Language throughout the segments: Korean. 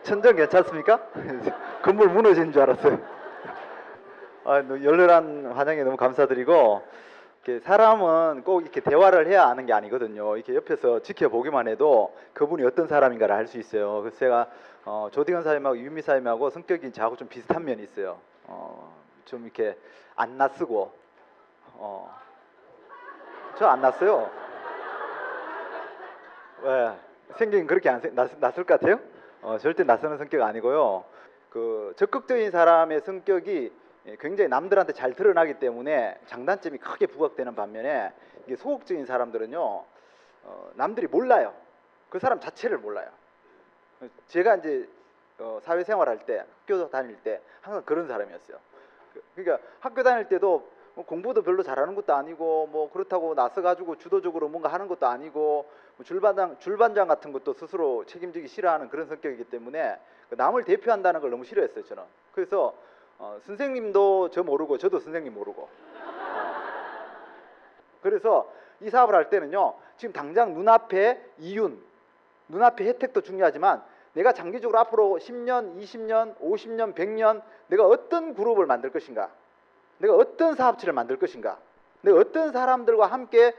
천정 괜찮습니까? 건물 무너지는 줄 알았어요. 열렬한 환영에 너무 감사드리고, 이렇게 사람은 꼭 이렇게 대화를 해야 아는 게 아니거든요. 이렇게 옆에서 지켜보기만 해도 그분이 어떤 사람인가를 알 수 있어요. 그래서 제가 조디건 사님하고 유미 사님하고 성격이 저하고 좀 비슷한 면이 있어요. 좀 이렇게 안 낯쓰고, 저 안 낯서요. 왜? 생긴 그렇게 낯설 것 같아요? 절대 낯서는 성격 아니고요. 그 적극적인 사람의 성격이 굉장히 남들한테 잘 드러나기 때문에 장단점이 크게 부각되는 반면에, 이게 소극적인 사람들은요, 남들이 몰라요. 그 사람 자체를 몰라요. 제가 이제 사회생활할 때, 학교 다닐 때 항상 그런 사람이었어요. 그러니까 학교 다닐 때도 뭐 공부도 별로 잘하는 것도 아니고, 뭐 그렇다고 나서가지고 주도적으로 뭔가 하는 것도 아니고, 뭐 줄반장 같은 것도 스스로 책임지기 싫어하는 그런 성격이기 때문에 남을 대표한다는 걸 너무 싫어했어요, 저는. 그래서 선생님도 저 모르고 저도 선생님 모르고, 그래서 이 사업을 할 때는요, 지금 당장 눈앞에 이윤, 눈앞에 혜택도 중요하지만 내가 장기적으로 앞으로 10년, 20년, 50년, 100년 내가 어떤 그룹을 만들 것인가, 내가 어떤 사업체를 만들 것인가, 내가 어떤 사람들과 함께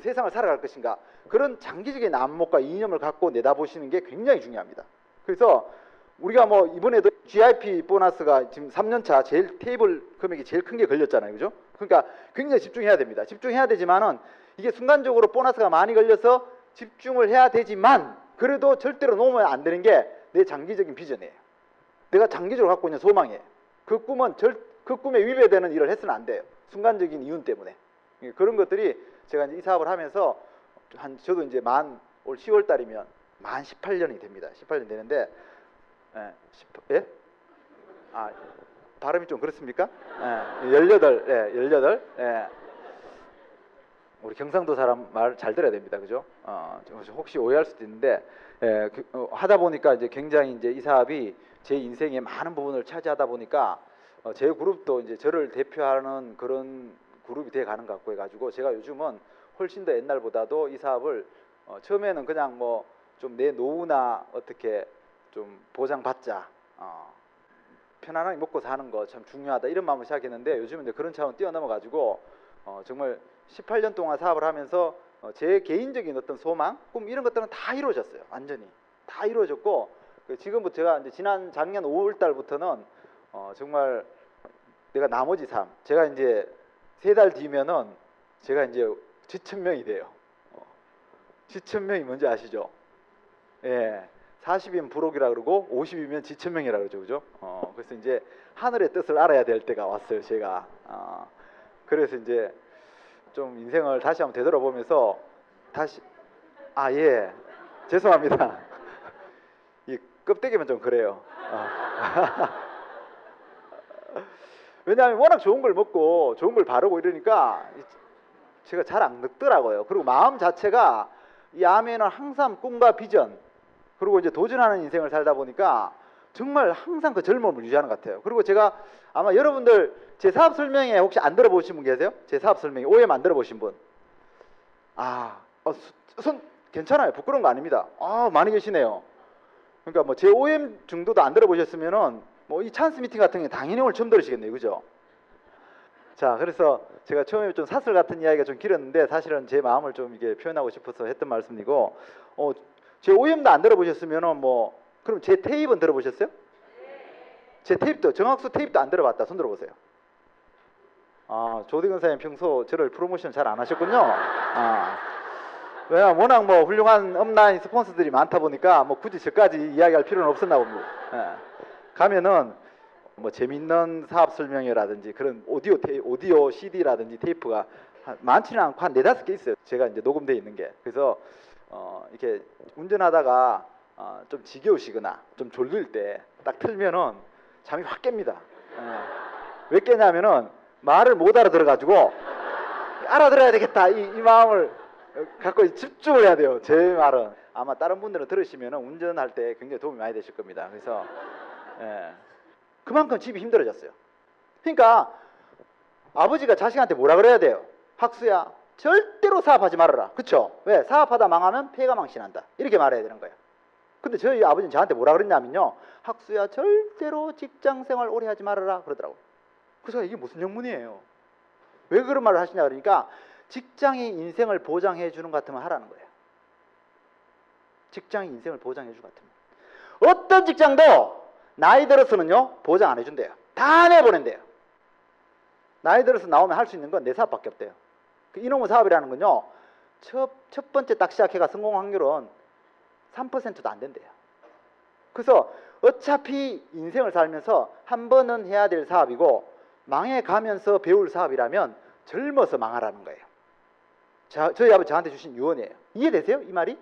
세상을 살아갈 것인가, 그런 장기적인 안목과 이념을 갖고 내다보시는 게 굉장히 중요합니다. 그래서 우리가 뭐 이번에도 GIP 보너스가 지금 3년차 제일 테이블 금액이 제일 큰 게 걸렸잖아요, 그죠? 그러니까 굉장히 집중해야 됩니다. 집중해야 되지만은 이게 순간적으로 보너스가 많이 걸려서 집중을 해야 되지만, 그래도 절대로 놓으면 안 되는 게 내 장기적인 비전이에요. 내가 장기적으로 갖고 있는 소망이에요. 그 꿈에 위배되는 일을 해서는 안 돼요. 순간적인 이윤 때문에. 그런 것들이 제가 이제 이 사업을 하면서 저도 이제 올 10월 달이면 만 18년이 됩니다. 18년 되는데, 예? 발음이 좀 그렇습니까? 18. 우리 경상도 사람 말 잘 들어야 됩니다. 그죠? 혹시 오해할 수도 있는데, 하다 보니까 이제 굉장히 이제 이 사업이 제 인생의 많은 부분을 차지하다 보니까 제 그룹도 이제 저를 대표하는 그런 그룹이 돼 가는 것 같고 해가지고, 제가 요즘은 훨씬 더 옛날보다도 이 사업을 처음에는 그냥 뭐 좀 내 노후나 어떻게 좀 보장받자, 편안하게 먹고 사는 거 참 중요하다, 이런 마음으로 시작했는데, 요즘은 이제 그런 차원 뛰어넘어 가지고 정말 18년 동안 사업을 하면서 제 개인적인 어떤 소망, 꿈, 이런 것들은 다 이루어졌어요. 완전히 다 이루어졌고, 지금부터 제가 이제 작년 5월 달부터는 정말 내가 나머지 삶, 제가 이제 3달 뒤면은 제가 이제 지천명이 돼요. 지천명이 뭔지 아시죠? 예, 40이면 부록이라 그러고 50이면 지천명이라 그러죠, 그죠? 그래서 이제 하늘의 뜻을 알아야 될 때가 왔어요, 제가. 그래서 이제 좀 인생을 다시 한번 되돌아보면서 예, 죄송합니다. 이 껍데기만 좀 그래요. 왜냐하면 워낙 좋은 걸 먹고 좋은 걸 바르고 이러니까 제가 잘 안 늙더라고요. 그리고 마음 자체가 이 안에는 항상 꿈과 비전, 그리고 이제 도전하는 인생을 살다 보니까 정말 항상 그 젊음을 유지하는 것 같아요. 그리고 제가 아마 여러분들 제 사업 설명회 혹시 안 들어보신 분 계세요? 제 사업 설명회 OM 안 들어보신 분? 손 괜찮아요. 부끄러운 거 아닙니다. 많이 계시네요. 그러니까 뭐 제 OM 정도도 안 들어보셨으면은 뭐 이 찬스 미팅 같은 게 당연히 오늘 처음 들으시겠네요, 그죠? 자, 그래서 제가 처음에 좀 사설 같은 이야기가 좀 길었는데, 사실은 제 마음을 좀 이게 표현하고 싶어서 했던 말씀이고, 제 OM도 안 들어보셨으면은 뭐, 그럼 제 테이프는 들어보셨어요? 제 테이프도, 정학수 테이프도 안 들어봤다. 손 들어보세요. 조대근 사님 평소 저를 프로모션 잘 안 하셨군요. 왜냐면 워낙 뭐 훌륭한 업라인 스폰서들이 많다 보니까 뭐 굳이 저까지 이야기할 필요는 없었나 봅니다. 가면은 뭐 재밌는 사업 설명회라든지 그런 오디오 CD라든지 테이프가 많지는 않고 한 4-5개 있어요. 제가 이제 녹음되어 있는 게. 그래서 이렇게 운전하다가 좀 지겨우시거나 좀 졸릴 때 딱 틀면은 잠이 확 깹니다. 왜 깨냐면은 말을 못 알아들어가지고 알아들어야 되겠다, 이 마음을 갖고 집중을 해야 돼요. 제 말은 아마 다른 분들은 들으시면은 운전할 때 굉장히 도움이 많이 되실 겁니다. 그래서 그만큼 집이 힘들어졌어요. 그러니까 아버지가 자식한테 뭐라 그래야 돼요? 학수야, 절대로 사업하지 말아라. 그쵸? 왜? 사업하다 망하면 폐가 망신한다. 이렇게 말해야 되는 거예요. 근데 저희 아버지는 저한테 뭐라 그랬냐면요, 학수야 절대로 직장생활 오래 하지 말아라 그러더라고요. 그래서 이게 무슨 영문이에요? 왜 그런 말을 하시냐 그러니까 직장이 인생을 보장해 주는 것 같으면 하라는 거예요. 직장이 인생을 보장해 주는 것 같으면. 어떤 직장도 나이 들어서는요 보장 안 해준대요. 다 내보낸대요. 나이 들어서 나오면 할 수 있는 건 내 사업밖에 없대요. 그 이놈의 사업이라는 건요 첫 번째 딱 시작해가 성공 확률은 3%도 안 된대요. 그래서 어차피 인생을 살면서 한 번은 해야 될 사업이고 망해가면서 배울 사업이라면 젊어서 망하라는 거예요. 저희 아버지 저한테 주신 유언이에요. 이해되세요? 이 말이?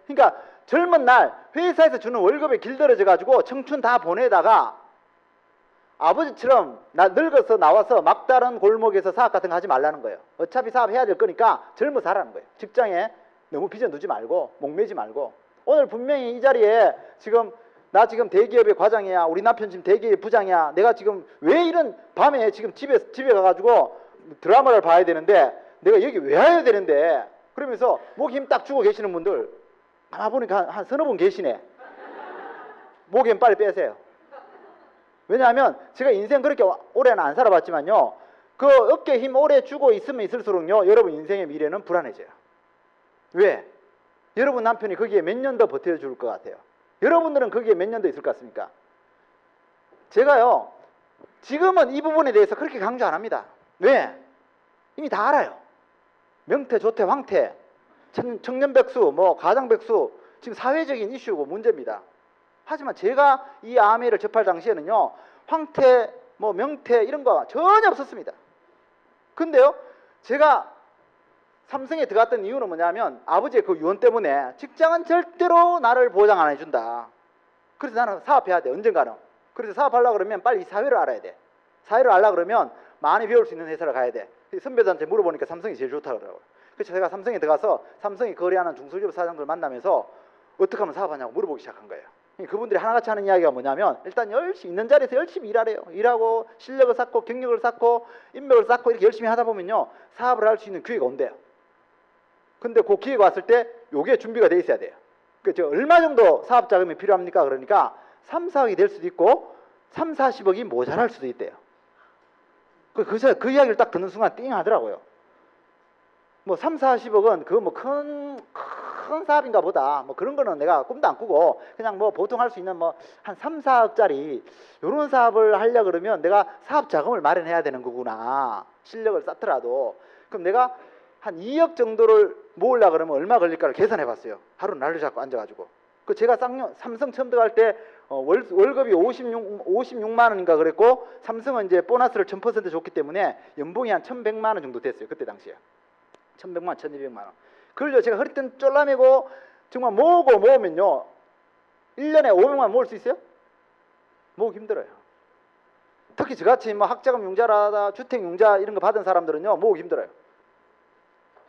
그러니까 젊은 날 회사에서 주는 월급에 길들여져 가지고 청춘 다 보내다가 아버지처럼 늙어서 나와서 막다른 골목에서 사업 같은 거 하지 말라는 거예요. 어차피 사업 해야 될 거니까 젊어서 하라는 거예요. 직장에 너무 빚어 두지 말고 목매지 말고. 오늘 분명히 이 자리에 나 지금 대기업의 과장이야, 우리 남편 지금 대기업의 부장이야, 내가 지금 왜 이런 밤에 지금 집에 가가지고 드라마를 봐야 되는데 내가 여기 왜 와야 되는데, 그러면서 목 힘 딱 주고 계시는 분들 아마 보니까 한 서너 분 계시네. 목 힘 빨리 빼세요. 왜냐하면 제가 인생 그렇게 오래는 안 살아봤지만요, 그 어깨 힘 오래 주고 있으면 있을수록요 여러분 인생의 미래는 불안해져요. 왜? 여러분 남편이 거기에 몇 년 더 버텨줄 것 같아요? 여러분들은 거기에 몇 년 더 있을 것 같습니까? 제가요 지금은 이 부분에 대해서 그렇게 강조 안 합니다. 왜? 이미 다 알아요. 명태, 조태, 황태, 청년백수, 가장백수 지금 사회적인 이슈고 문제입니다. 하지만 제가 이 아메를 접할 당시에는요 황태, 명태 이런 거 전혀 없었습니다. 근데요 제가 삼성에 들어갔던 이유는 뭐냐면 아버지의 그 유언 때문에 직장은 절대로 나를 보장 안 해준다. 그래서 나는 사업해야 돼 언젠가는. 그래서 사업하려고 그러면 빨리 사회를 알아야 돼. 사회를 알려고 그러면 많이 배울 수 있는 회사를 가야 돼. 선배들한테 물어보니까 삼성이 제일 좋다고 그러더라고요. 그래서 제가 삼성에 들어가서 삼성이 거래하는 중소기업 사장들 만나면서 어떻게 하면 사업하냐고 물어보기 시작한 거예요. 그분들이 하나같이 하는 이야기가 뭐냐면 일단 열심히 있는 자리에서 열심히 일하래요. 일하고 실력을 쌓고 경력을 쌓고 인맥을 쌓고 이렇게 열심히 하다 보면요 사업을 할 수 있는 기회가 온대요. 근데 그 기회가 왔을 때 요게 준비가 돼 있어야 돼요. 그 얼마 정도 사업 자금이 필요합니까? 그러니까 3, 4억이 될 수도 있고 3, 40억이 모자랄 수도 있대요. 그 이야기를 딱 듣는 순간 띵 하더라고요. 3, 40억은 그거 큰 사업인가 보다. 그런 거는 내가 꿈도 안 꾸고 그냥 보통 할 수 있는 한 3, 4억짜리 요런 사업을 하려 그러면 내가 사업 자금을 마련해야 되는 거구나. 실력을 쌓더라도. 그럼 내가 한 2억 정도를 모으려고 그러면 얼마 걸릴까를 계산해 봤어요. 하루 날로 잡고 앉아가지고. 제가 삼성 처음 들어갈 때 월급이 56만 원인가 그랬고 삼성은 이제 보너스를 1000% 줬기 때문에 연봉이 한 1100만 원 정도 됐어요. 그때 당시에. 1100만 원, 1200만 원. 그걸요 제가 허리띠 쫄라매고 정말 모으면요 1년에 500만 원 모을 수 있어요? 모으기 힘들어요. 특히 저같이 학자금 융자라다 주택 융자 이런 거 받은 사람들은요 모으기 힘들어요.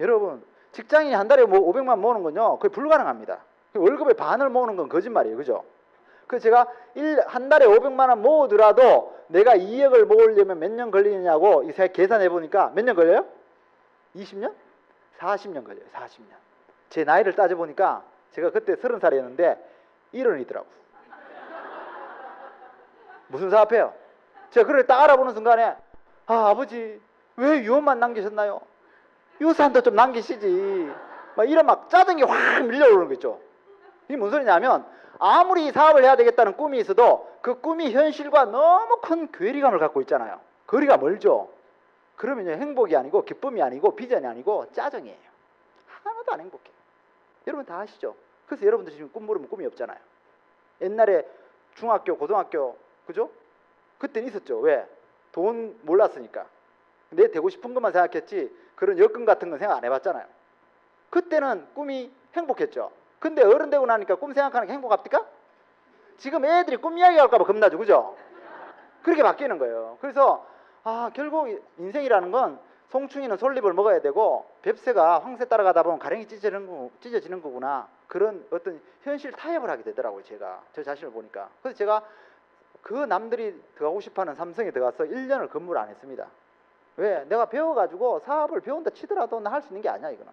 여러분 직장인이 한 달에 500만 원 모으는 건요 거의 불가능합니다. 월급의 반을 모으는 건 거짓말이에요. 그죠? 그래서 제가 한 달에 500만 원 모으더라도 내가 2억을 모으려면 몇 년 걸리느냐고 계산해 보니까 몇 년 걸려요? 20년? 40년 걸려요. 40년. 제 나이를 따져보니까 제가 그때 30살이었는데 1원이더라고. 무슨 사업해요? 제가 그걸 딱 알아보는 순간에 아버지 왜 유언만 남기셨나요? 유산도 좀 남기시지. 이런 짜증이 확 밀려오는 거 있죠. 이게 무슨 소리냐면 아무리 사업을 해야 되겠다는 꿈이 있어도 그 꿈이 현실과 너무 큰 괴리감을 갖고 있잖아요. 거리가 멀죠. 그러면요 행복이 아니고 기쁨이 아니고 비전이 아니고 짜증이에요. 하나도 안 행복해요. 여러분 다 아시죠? 그래서 여러분들 지금 꿈 물으면 꿈이 없잖아요. 옛날에 중학교, 고등학교 그죠? 그때는 있었죠. 왜? 돈 몰랐으니까. 내 되고 싶은 것만 생각했지 그런 여건 같은 건 생각 안 해봤잖아요. 그때는 꿈이 행복했죠. 근데 어른 되고 나니까 꿈 생각하는 게 행복합니까? 지금 애들이 꿈 이야기 할까 봐 겁나죠. 그죠? 그렇게 바뀌는 거예요. 그래서 결국 인생이라는 건 송충이는 솔잎을 먹어야 되고 뱁새가 황새 따라가다 보면 가랭이 찢어지는 거구나. 그런 어떤 현실 타협을 하게 되더라고요. 제가 저 자신을 보니까. 그래서 제가 그 남들이 들어가고 싶어하는 삼성에 들어가서 1년을 근무를 안 했습니다. 왜? 내가 배워가지고 사업을 배운다 치더라도 나 할 수 있는 게 아니야. 이거는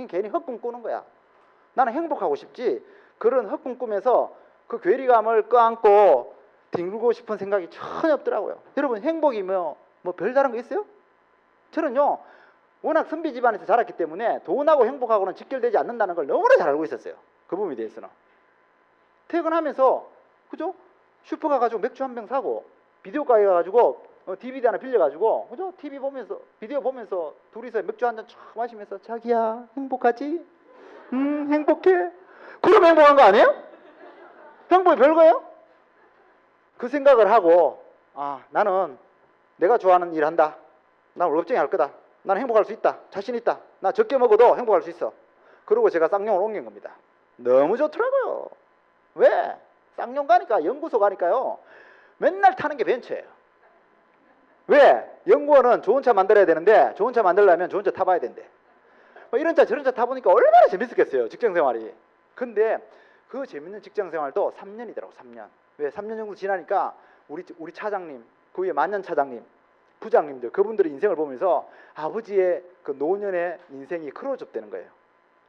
괜히 헛꿈 꾸는 거야. 나는 행복하고 싶지 그런 헛꿈 꿈에서 그 괴리감을 껴안고 뒹굴고 싶은 생각이 전혀 없더라고요. 여러분 행복이 뭐 별다른 거 있어요? 저는요 워낙 선비 집안에서 자랐기 때문에 돈하고 행복하고는 직결되지 않는다는 걸 너무나 잘 알고 있었어요. 그 부분에 대해서는. 퇴근하면서 그죠? 슈퍼 가가지고 맥주 한 병 사고 비디오 가게 가가지고 DVD 하나 빌려가지고 그죠? TV 보면서 비디오 보면서 둘이서 맥주 한 잔 쫙 마시면서 자기야 행복하지? 행복해. 그럼 행복한 거 아니에요? 행복이 별거예요? 그 생각을 하고 나는 내가 좋아하는 일 한다. 난 월급쟁이 할 거다. 난 행복할 수 있다. 자신 있다. 나 적게 먹어도 행복할 수 있어. 그러고 제가 쌍용을 옮긴 겁니다. 너무 좋더라고요. 왜? 쌍용 가니까 연구소 가니까요. 맨날 타는 게 벤츠예요. 왜? 연구원은 좋은 차 만들어야 되는데 좋은 차 만들려면 좋은 차 타봐야 된대. 뭐 이런 차 저런 차 타보니까 얼마나 재밌었겠어요. 직장생활이. 근데 그 재밌는 직장생활도 3년이더라고. 3년. 왜? 3년 정도 지나니까 우리 차장님, 그 위에 만년 차장님, 부장님들 그분들의 인생을 보면서 아버지의 그 노년의 인생이 크로즈업되는 거예요.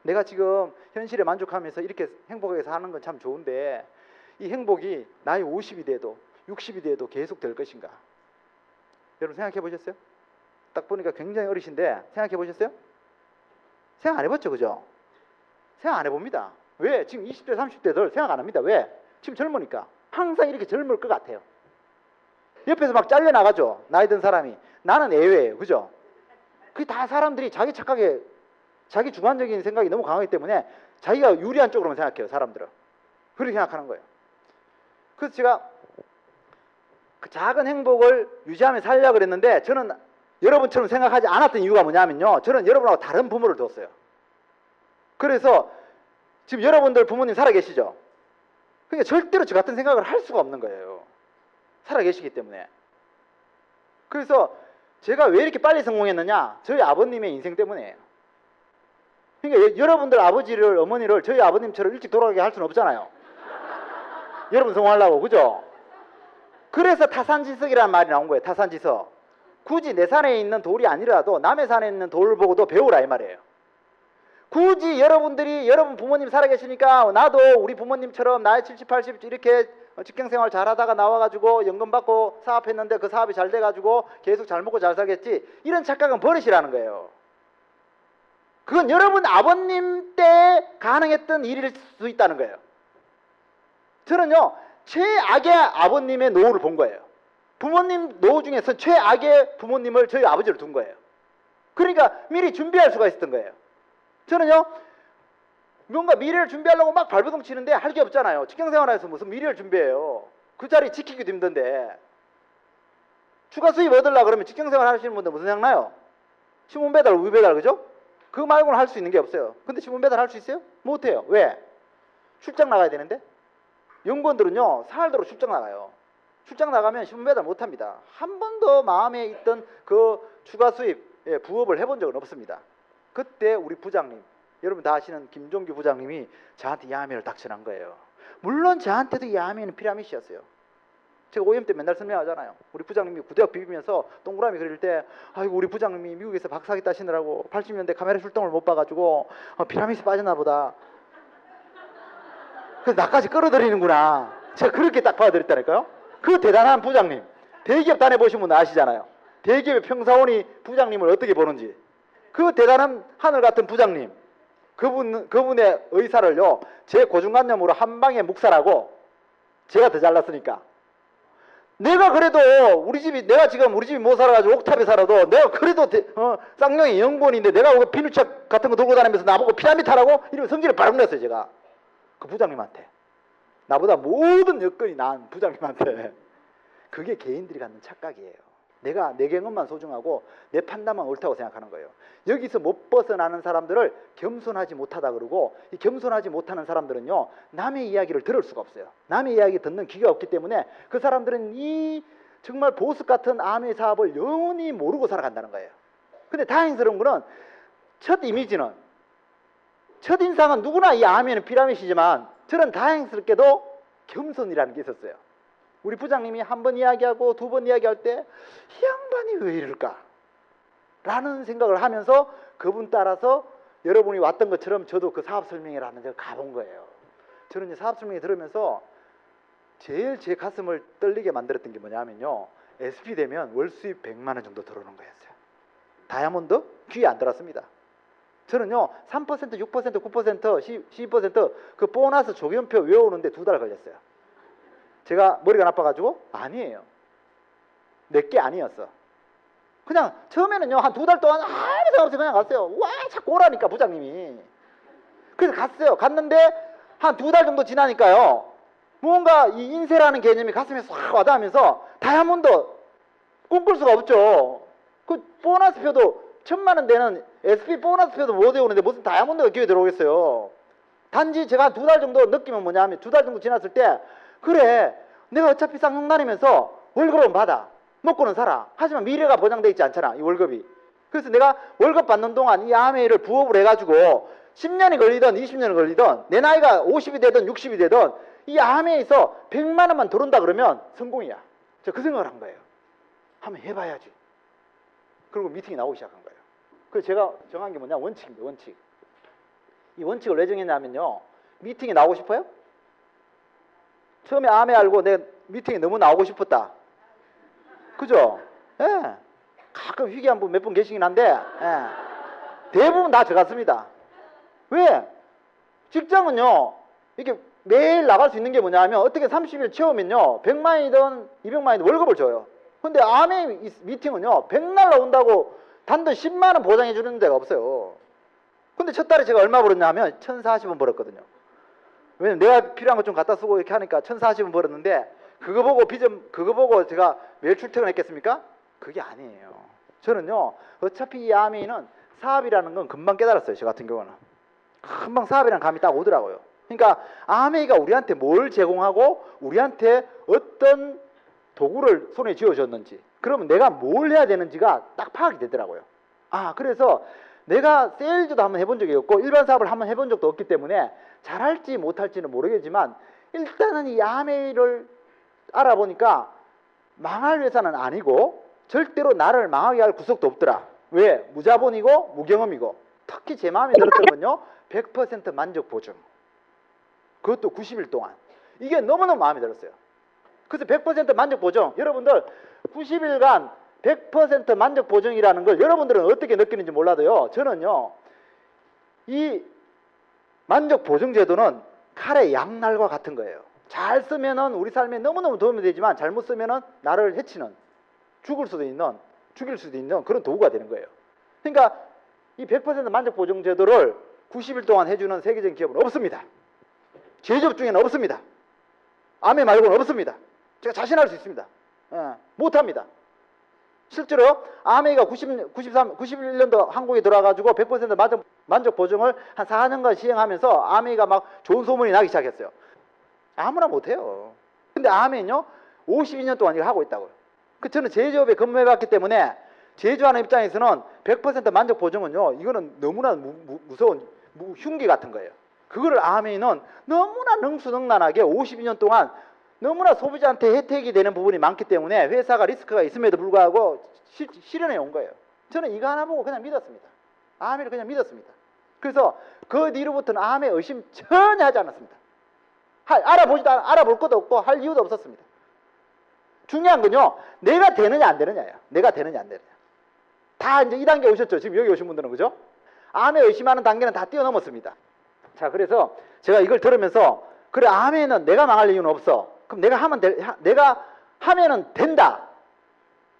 내가 지금 현실에 만족하면서 이렇게 행복하게 사는 건 참 좋은데 이 행복이 나이 50이 돼도 60이 돼도 계속 될 것인가? 여러분 생각해 보셨어요? 딱 보니까 굉장히 어리신데 생각해 보셨어요? 생각 안 해봤죠, 그죠? 생각 안 해봅니다. 왜? 지금 20대 30대들 생각 안 합니다. 왜? 지금 젊으니까 항상 이렇게 젊을 것 같아요. 옆에서 막 잘려나가죠. 나이 든 사람이. 나는 예외예요. 그죠? 그게 다 사람들이 자기 착각에 자기 주관적인 생각이 너무 강하기 때문에 자기가 유리한 쪽으로만 생각해요. 사람들은. 그렇게 생각하는 거예요. 그래서 제가 그 작은 행복을 유지하며 살려고 그랬는데 저는 여러분처럼 생각하지 않았던 이유가 뭐냐면요. 저는 여러분하고 다른 부모를 뒀어요. 그래서 지금 여러분들 부모님 살아계시죠? 그러니까 절대로 저 같은 생각을 할 수가 없는 거예요. 살아계시기 때문에. 그래서 제가 왜 이렇게 빨리 성공했느냐? 저희 아버님의 인생 때문이에요. 그러니까 여러분들 아버지를 어머니를 저희 아버님처럼 일찍 돌아가게 할 수는 없잖아요. 여러분 성공하려고. 그죠? 그래서 타산지석이라는 말이 나온 거예요. 타산지석. 굳이 내 산에 있는 돌이 아니라도 남의 산에 있는 돌을 보고도 배우라 이 말이에요. 굳이 여러분들이 여러분 부모님 살아계시니까 나도 우리 부모님처럼 나이 70, 80 이렇게 직장생활 잘하다가 나와가지고 연금 받고 사업했는데 그 사업이 잘 돼가지고 계속 잘 먹고 잘 살겠지. 이런 착각은 버리시라는 거예요. 그건 여러분 아버님 때 가능했던 일일 수 있다는 거예요. 저는요 최악의 아버님의 노후를 본 거예요. 부모님 노후 중에서 최악의 부모님을 저희 아버지로 둔 거예요. 그러니까 미리 준비할 수가 있었던 거예요. 저는요 뭔가 미래를 준비하려고 막 발버둥 치는데 할 게 없잖아요. 직장생활에서 무슨 미래를 준비해요. 그 자리 지키기도 힘든데. 추가 수입 얻으려고 그러면 직장생활 하시는 분들 무슨 생각나요? 신문 배달, 우유 배달, 그죠? 그거 말고는 할 수 있는 게 없어요. 근데 신문 배달 할 수 있어요? 못해요. 왜? 출장 나가야 되는데. 연구원들은요 사흘도록 출장 나가요. 출장 나가면 신문 배달 못합니다. 한 번도 마음에 있던 그 추가 수입 부업을 해본 적은 없습니다. 그때 우리 부장님, 여러분 다 아시는 김종규 부장님이 저한테 야매를 딱 전한 거예요. 물론 저한테도 야매는 피라미드였어요. 제가 OM 때 맨날 설명하잖아요. 우리 부장님이 구대학 비비면서 동그라미 그릴 때 아이고 우리 부장님이 미국에서 박사학위 따시느라고 80년대 카메라 출동을 못 봐가지고 피라미드 빠졌나 보다. 그래서 나까지 끌어들이는구나. 제가 그렇게 딱 받아들였다니까요. 그 대단한 부장님. 대기업 다녀보시면 아시잖아요. 대기업의 평사원이 부장님을 어떻게 보는지. 그 대단한 하늘 같은 부장님. 그분의 의사를요. 제 고중관념으로 한 방에 묵살하고 제가 더 잘났으니까. 내가 그래도 내가 지금 우리 집이 못 살아가지고 옥탑에 살아도 내가 그래도 쌍용이 연구원인데 내가 비누책 같은 거 들고 다니면서 나보고 피라미드 하라고? 이러면 성질을 바르고 냈어요 제가. 그 부장님한테. 나보다 모든 여건이 나은 부장님한테. 그게 개인들이 갖는 착각이에요. 내가 내 경험만 소중하고 내 판단만 옳다고 생각하는 거예요. 여기서 못 벗어나는 사람들을 겸손하지 못하다 그러고, 이 겸손하지 못하는 사람들은요 남의 이야기를 들을 수가 없어요. 남의 이야기 듣는 기가 없기 때문에 그 사람들은 이 정말 보석 같은 암의 사업을 영원히 모르고 살아간다는 거예요. 근데 다행스러운 거는 첫 이미지는, 첫 인상은 누구나 이 암에는 피라미드이지만 저는 다행스럽게도 겸손이라는 게 있었어요. 우리 부장님이 한 번 이야기하고 두 번 이야기할 때 이 양반이 왜 이럴까? 라는 생각을 하면서 그분 따라서 여러분이 왔던 것처럼 저도 그 사업 설명회를 하는 데를 가본 거예요. 저는 이제 사업 설명회 들으면서 제일 제 가슴을 떨리게 만들었던 게 뭐냐면요, SP 되면 월 수입 100만 원 정도 들어오는 거였어요. 다이아몬드 귀에 안 들었습니다. 저는요 3%, 6%, 9%, 12%그 보너스 조견표 외우는데 2달 걸렸어요. 제가 머리가 나빠가지고? 아니에요. 내게 아니었어. 그냥 처음에는요 한 2달 동안 아무 생각 없이 그냥 갔어요. 와 자꾸 오라니까 부장님이. 그래서 갔어요. 갔는데 한 2달 정도 지나니까요 뭔가 이 인쇄라는 개념이 가슴에 싹 와닿으면서 다이아몬드 꿈꿀 수가 없죠. 그 보너스표도 1000만 원 되는 SP 보너스표도 못 외우는데 무슨 다이아몬드가 귀에 들어오겠어요. 단지 제가 2달 정도 느끼면 뭐냐면 2달 정도 지났을 때 그래 내가 어차피 쌍용 다니면서 월급은 받아 먹고는 살아. 하지만 미래가 보장돼 있지 않잖아 이 월급이. 그래서 내가 월급 받는 동안 이 아메이를 부업을 해가지고 10년이 걸리든 20년이 걸리든 내 나이가 50이 되든 60이 되든 이 아메에서 100만 원만 들어온다 그러면 성공이야. 저 그 생각을 한 거예요. 한번 해봐야지. 그리고 미팅이 나오기 시작한 거예요. 그래서 제가 정한 게 뭐냐, 원칙입니다. 원칙. 이 원칙을 왜 정했냐면요, 미팅에 나오고 싶어요? 처음에 아메 알고 내 미팅에 너무 나오고 싶었다. 그죠? 예. 가끔 희귀한 분 몇 분 계시긴 한데 예. 대부분 다 저 같습니다. 왜? 직장은요 이게 매일 나갈 수 있는 게 뭐냐면 어떻게 30일 채우면요 100만이든 200만이든 월급을 줘요. 근데 아메 미팅은요 100날 나온다고 단돈 10만 원 보장해 주는 데가 없어요. 근데 첫 달에 제가 얼마 벌었냐 하면 1040원 벌었거든요. 왜냐면 내가 필요한 거 좀 갖다 쓰고 이렇게 하니까 1040원 벌었는데 그거 보고 제가 매일 출퇴근했겠습니까? 그게 아니에요. 저는요 어차피 이 아메이는 사업이라는 건 금방 깨달았어요. 저 같은 경우는 금방 사업이라는 감이 딱 오더라고요. 그러니까 아메이가 우리한테 뭘 제공하고 우리한테 어떤 도구를 손에 쥐어줬는지, 그러면 내가 뭘 해야 되는지가 딱 파악이 되더라고요. 그래서 내가 세일즈도 한번 해본 적이 없고 일반 사업을 한번 해본 적도 없기 때문에 잘할지 못할지는 모르겠지만 일단은 이 아메이를 알아보니까 망할 회사는 아니고 절대로 나를 망하게 할 구석도 없더라. 왜? 무자본이고 무경험이고 특히 제 마음에 들었던 건요 100% 만족 보증. 그것도 90일 동안. 이게 너무너무 마음에 들었어요. 그래서 100% 만족 보증. 여러분들 90일간 100% 만족 보증이라는 걸 여러분들은 어떻게 느끼는지 몰라도요 저는요 이 만족 보증 제도는 칼의 양날과 같은 거예요. 잘 쓰면은 우리 삶에 너무너무 도움이 되지만 잘못 쓰면은 나를 해치는, 죽일 수도 있는 그런 도구가 되는 거예요. 그러니까 이 100% 만족 보증 제도를 90일 동안 해주는 세계적인 기업은 없습니다. 제조업 중에는 없습니다. 아메 말고는 없습니다. 제가 자신할 수 있습니다. 못합니다. 실제로 아메이가 91년도 한국에 들어와가지고 100% 만족 보증을 한 4년간 시행하면서 아메이가 막 좋은 소문이 나기 시작했어요. 아무나 못해요. 근데 아메이는요 52년 동안 이걸 하고 있다고요. 저는 제조업에 근무해봤기 때문에 제조하는 입장에서는 100% 만족 보증은요 이거는 너무나 무서운 흉기 같은 거예요. 그거를 아메이는 너무나 능수능란하게 52년 동안 너무나 소비자한테 혜택이 되는 부분이 많기 때문에 회사가 리스크가 있음에도 불구하고 실현해 온 거예요. 저는 이거 하나 보고 그냥 믿었습니다. 아메이를 그냥 믿었습니다. 그래서 그 뒤로부터는 아메이 의심 전혀 하지 않았습니다. 알아볼 것도 없고 할 이유도 없었습니다. 중요한 건요 내가 되느냐 안 되느냐예요. 내가 되느냐 안 되느냐. 다 이제 이 단계 오셨죠. 지금 여기 오신 분들은. 그죠? 아메 의심하는 단계는 다 뛰어넘었습니다. 자, 그래서 제가 이걸 들으면서 그래 아메는 내가 망할 이유는 없어. 그럼 내가 하면은 된다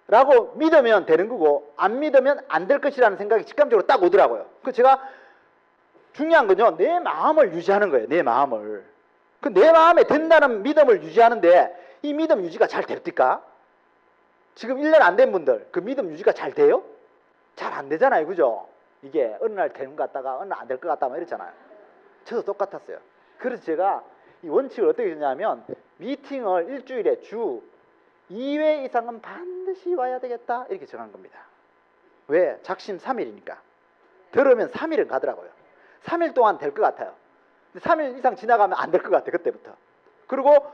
라고 믿으면 되는 거고 안 믿으면 안 될 것이라는 생각이 직감적으로 딱 오더라고요. 그 제가 중요한 건요 내 마음을 유지하는 거예요. 내 마음을. 내 마음에 된다는 믿음을 유지하는데 이 믿음 유지가 잘 됩니까? 지금 1년 안 된 분들 그 믿음 유지가 잘 돼요? 잘 안 되잖아요. 그죠? 이게 어느 날 되는 것 같다가 어느 날 안 될 것 같다 막 이랬잖아요. 저도 똑같았어요. 그래서 제가 이 원칙을 어떻게 했냐면 미팅을 일주일에 주 2회 이상은 반드시 와야 되겠다 이렇게 정한 겁니다. 왜? 작심 3일이니까. 들으면 3일은 가더라고요. 3일 동안 될 것 같아요. 3일 이상 지나가면 안 될 것 같아요. 그때부터. 그리고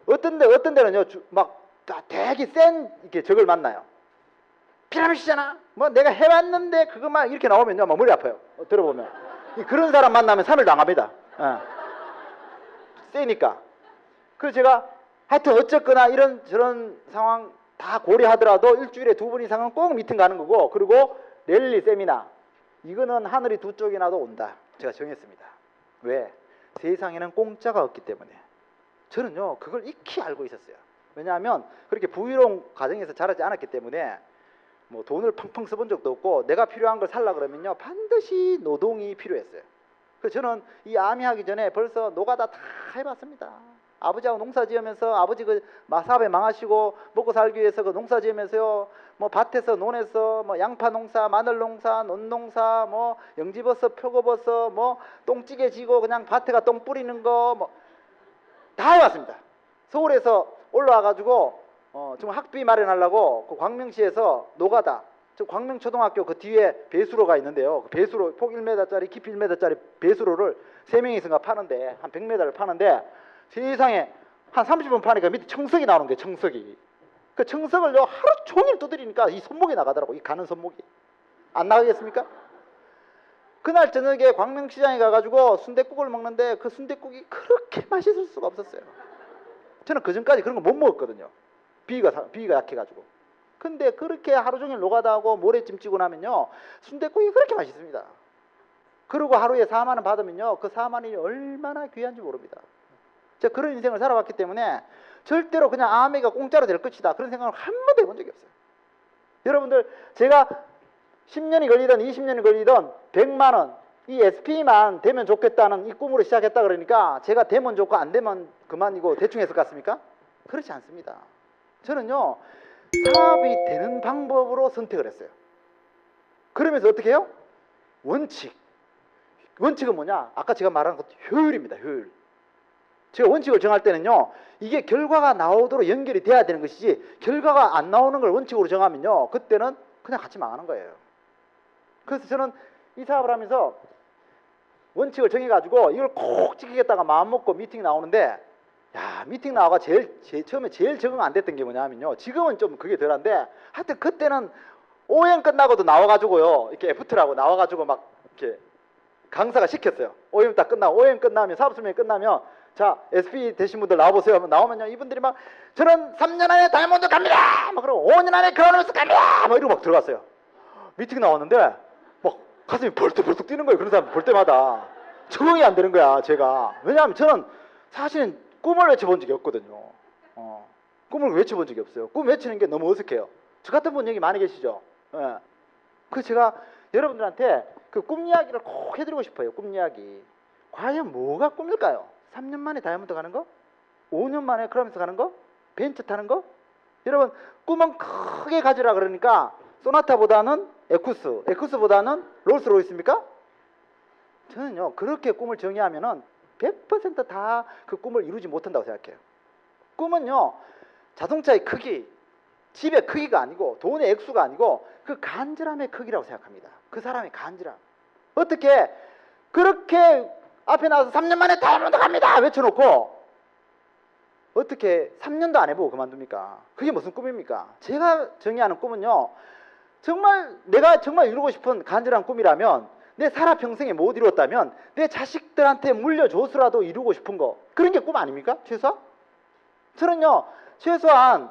어떤 데는요 막 되게 센 이렇게 적을 만나요. 피라미드잖아. 뭐 내가 해봤는데 그것만 이렇게 나오면요 막 머리 아파요. 들어보면 그런 사람 만나면 3일도 안 갑니다. 세니까. 그래서 제가 하여튼 어쨌거나 이런 저런 상황 다 고려하더라도 일주일에 2번 이상은 꼭 미팅 가는 거고, 그리고 랠리 세미나 이거는 하늘이 두 쪽이나도 온다. 제가 정했습니다. 왜? 세상에는 공짜가 없기 때문에. 저는요 그걸 익히 알고 있었어요. 왜냐하면 그렇게 부유로운 가정에서 자라지 않았기 때문에 뭐 돈을 펑펑 써본 적도 없고, 내가 필요한 걸 살라 그러면요 반드시 노동이 필요했어요. 그래서 저는 이 아미 하기 전에 벌써 노가다 다 해봤습니다. 아버지하고 농사 지으면서, 아버지 그 사업에 망하시고 먹고 살기 위해서 그 농사 지으면서요, 뭐 밭에서 논에서 뭐 양파 농사, 마늘 농사, 논 농사, 뭐 영지버섯, 표고버섯, 뭐 똥찌개 지고 그냥 밭에가 똥 뿌리는 거 뭐 다 해봤습니다. 서울에서 올라와 가지고 정말 학비 마련하려고 그 광명시에서 노가다, 저 광명초등학교 그 뒤에 배수로가 있는데요. 그 배수로 폭 1m짜리 깊이 1m짜리 배수로를 3명이서가 파는데, 한 100m를 파는데, 세상에 한 30분 파니까 밑에 청석이 나오는 거예요. 청석이. 그 청석을요 하루 종일 두드리니까 이 손목이 나가더라고. 이 가는 손목이. 안 나가겠습니까? 그날 저녁에 광명시장에 가가지고 순댓국을 먹는데 그 순댓국이 그렇게 맛있을 수가 없었어요. 저는 그전까지 그런 거 못 먹었거든요. 비위가 약해가지고. 근데 그렇게 하루 종일 노가다하고 모래찜 찌고 나면요 순댓국이 그렇게 맛있습니다. 그리고 하루에 4만 원 받으면요 그 4만 원이 얼마나 귀한지 모릅니다. 제가 그런 인생을 살아왔기 때문에 절대로 그냥 아메가 공짜로 될 것이다 그런 생각을 한 번도 해본 적이 없어요. 여러분들, 제가 10년이 걸리든 20년이 걸리든 100만 원 이 SP만 되면 좋겠다는 이 꿈으로 시작했다 그러니까 제가 되면 좋고 안 되면 그만이고 대충 했을 것 같습니까? 그렇지 않습니다. 저는요 사업이 되는 방법으로 선택을 했어요. 그러면서 어떻게 해요? 원칙은 뭐냐? 아까 제가 말한 것 효율입니다. 효율. 제가 원칙을 정할 때는요 이게 결과가 나오도록 연결이 돼야 되는 것이지, 결과가 안 나오는 걸 원칙으로 정하면요 그때는 그냥 같이 망하는 거예요. 그래서 저는 이 사업을 하면서 원칙을 정해가지고 이걸 꼭 지키겠다가 마음먹고 미팅 나오는데, 야, 미팅 나와가 처음에 제일 적응 안 됐던 게 뭐냐면요, 지금은 좀 그게 덜한데 하여튼 그때는 OM 끝나고도 나와가지고요 이렇게 애프터라고 나와가지고 막 이렇게 강사가 시켰어요. OM 딱 끝나고, OM 끝나면, 사업설명이 끝나면 자 SP 되신 분들 나와보세요. 나오면요 이분들이 막 저는 3년 안에 다이아몬드 갑니다 막 그러고 5년 안에 크라우스 갑니다 막 이러고 막 들어갔어요. 미팅 나왔는데 막 가슴이 벌떡벌떡 뛰는 거예요. 그런 사람 볼 때마다 적응이 안 되는 거야 제가. 왜냐하면 저는 사실은 꿈을 외쳐본 적이 없거든요. 꿈을 외쳐본 적이 없어요. 꿈 외치는 게 너무 어색해요. 저 같은 분 여기 많이 계시죠? 예. 그래서 제가 여러분들한테 그 꿈 이야기를 꼭 해드리고 싶어요. 꿈 이야기. 과연 뭐가 꿈일까요? 3년 만에 다이아몬드 가는 거? 5년 만에 크라우스 가는 거? 벤츠 타는 거? 여러분, 꿈은 크게 가지라 그러니까 소나타보다는 에쿠스보다는 롤스로이스입니까? 저는요 그렇게 꿈을 정의하면은 100% 다 그 꿈을 이루지 못한다고 생각해요. 꿈은요 자동차의 크기, 집의 크기가 아니고 돈의 액수가 아니고 그 간절함의 크기라고 생각합니다. 그 사람의 간절함. 어떻게 그렇게 앞에 나와서 3년 만에 다이아몬드 갑니다 외쳐놓고 어떻게 3년도 안 해보고 그만둡니까? 그게 무슨 꿈입니까? 제가 정의하는 꿈은요 정말 내가 정말 이루고 싶은 간절한 꿈이라면, 내 살아평생에 못 이루었다면 내 자식들한테 물려줘서라도 이루고 싶은 거, 그런 게 꿈 아닙니까? 최소한? 저는요 최소한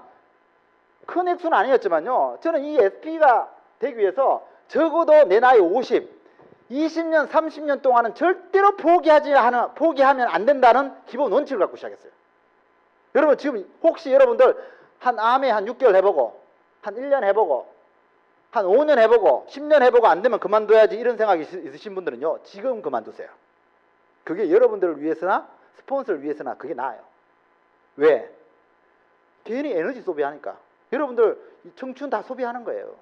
큰 액수는 아니었지만요 저는 이 SP가 되기 위해서 적어도 내 나이 20년 30년 동안은 절대로 포기하면 안 된다는 기본 원칙을 갖고 시작했어요. 여러분, 지금 혹시 여러분들 한 암에 한 6개월 해보고 한 1년 해보고 한 5년 해보고 10년 해보고 안 되면 그만둬야지 이런 생각이 있으신 분들은요 지금 그만두세요. 그게 여러분들을 위해서나 스폰서를 위해서나 그게 나아요. 왜? 괜히 에너지 소비하니까. 여러분들 청춘 다 소비하는 거예요.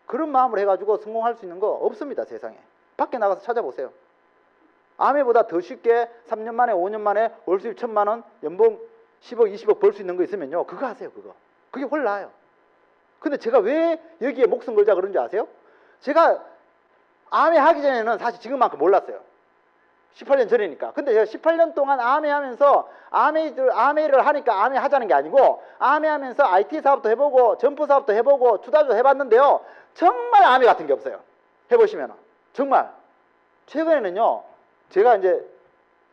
그런 마음을 해가지고 성공할 수 있는 거 없습니다. 세상에. 밖에 나가서 찾아보세요. 아메보다 더 쉽게 3년 만에 5년 만에 월수입 1,000만 원, 연봉 10억 20억 벌 수 있는 거 있으면요 그거 하세요. 그게 훨 나아요. 근데 제가 왜 여기에 목숨 걸자 그런지 아세요? 제가 아메 하기 전에는 사실 지금만큼 몰랐어요. 18년 전이니까. 근데 제가 18년 동안 아메 하면서 아메를 하니까 아메 하자는 게 아니고, 아메 하면서 IT 사업도 해보고 점프 사업도 해보고 투자도 해봤는데요 정말 아메 같은 게 없어요. 해보시면 정말 최근에는요 제가 이제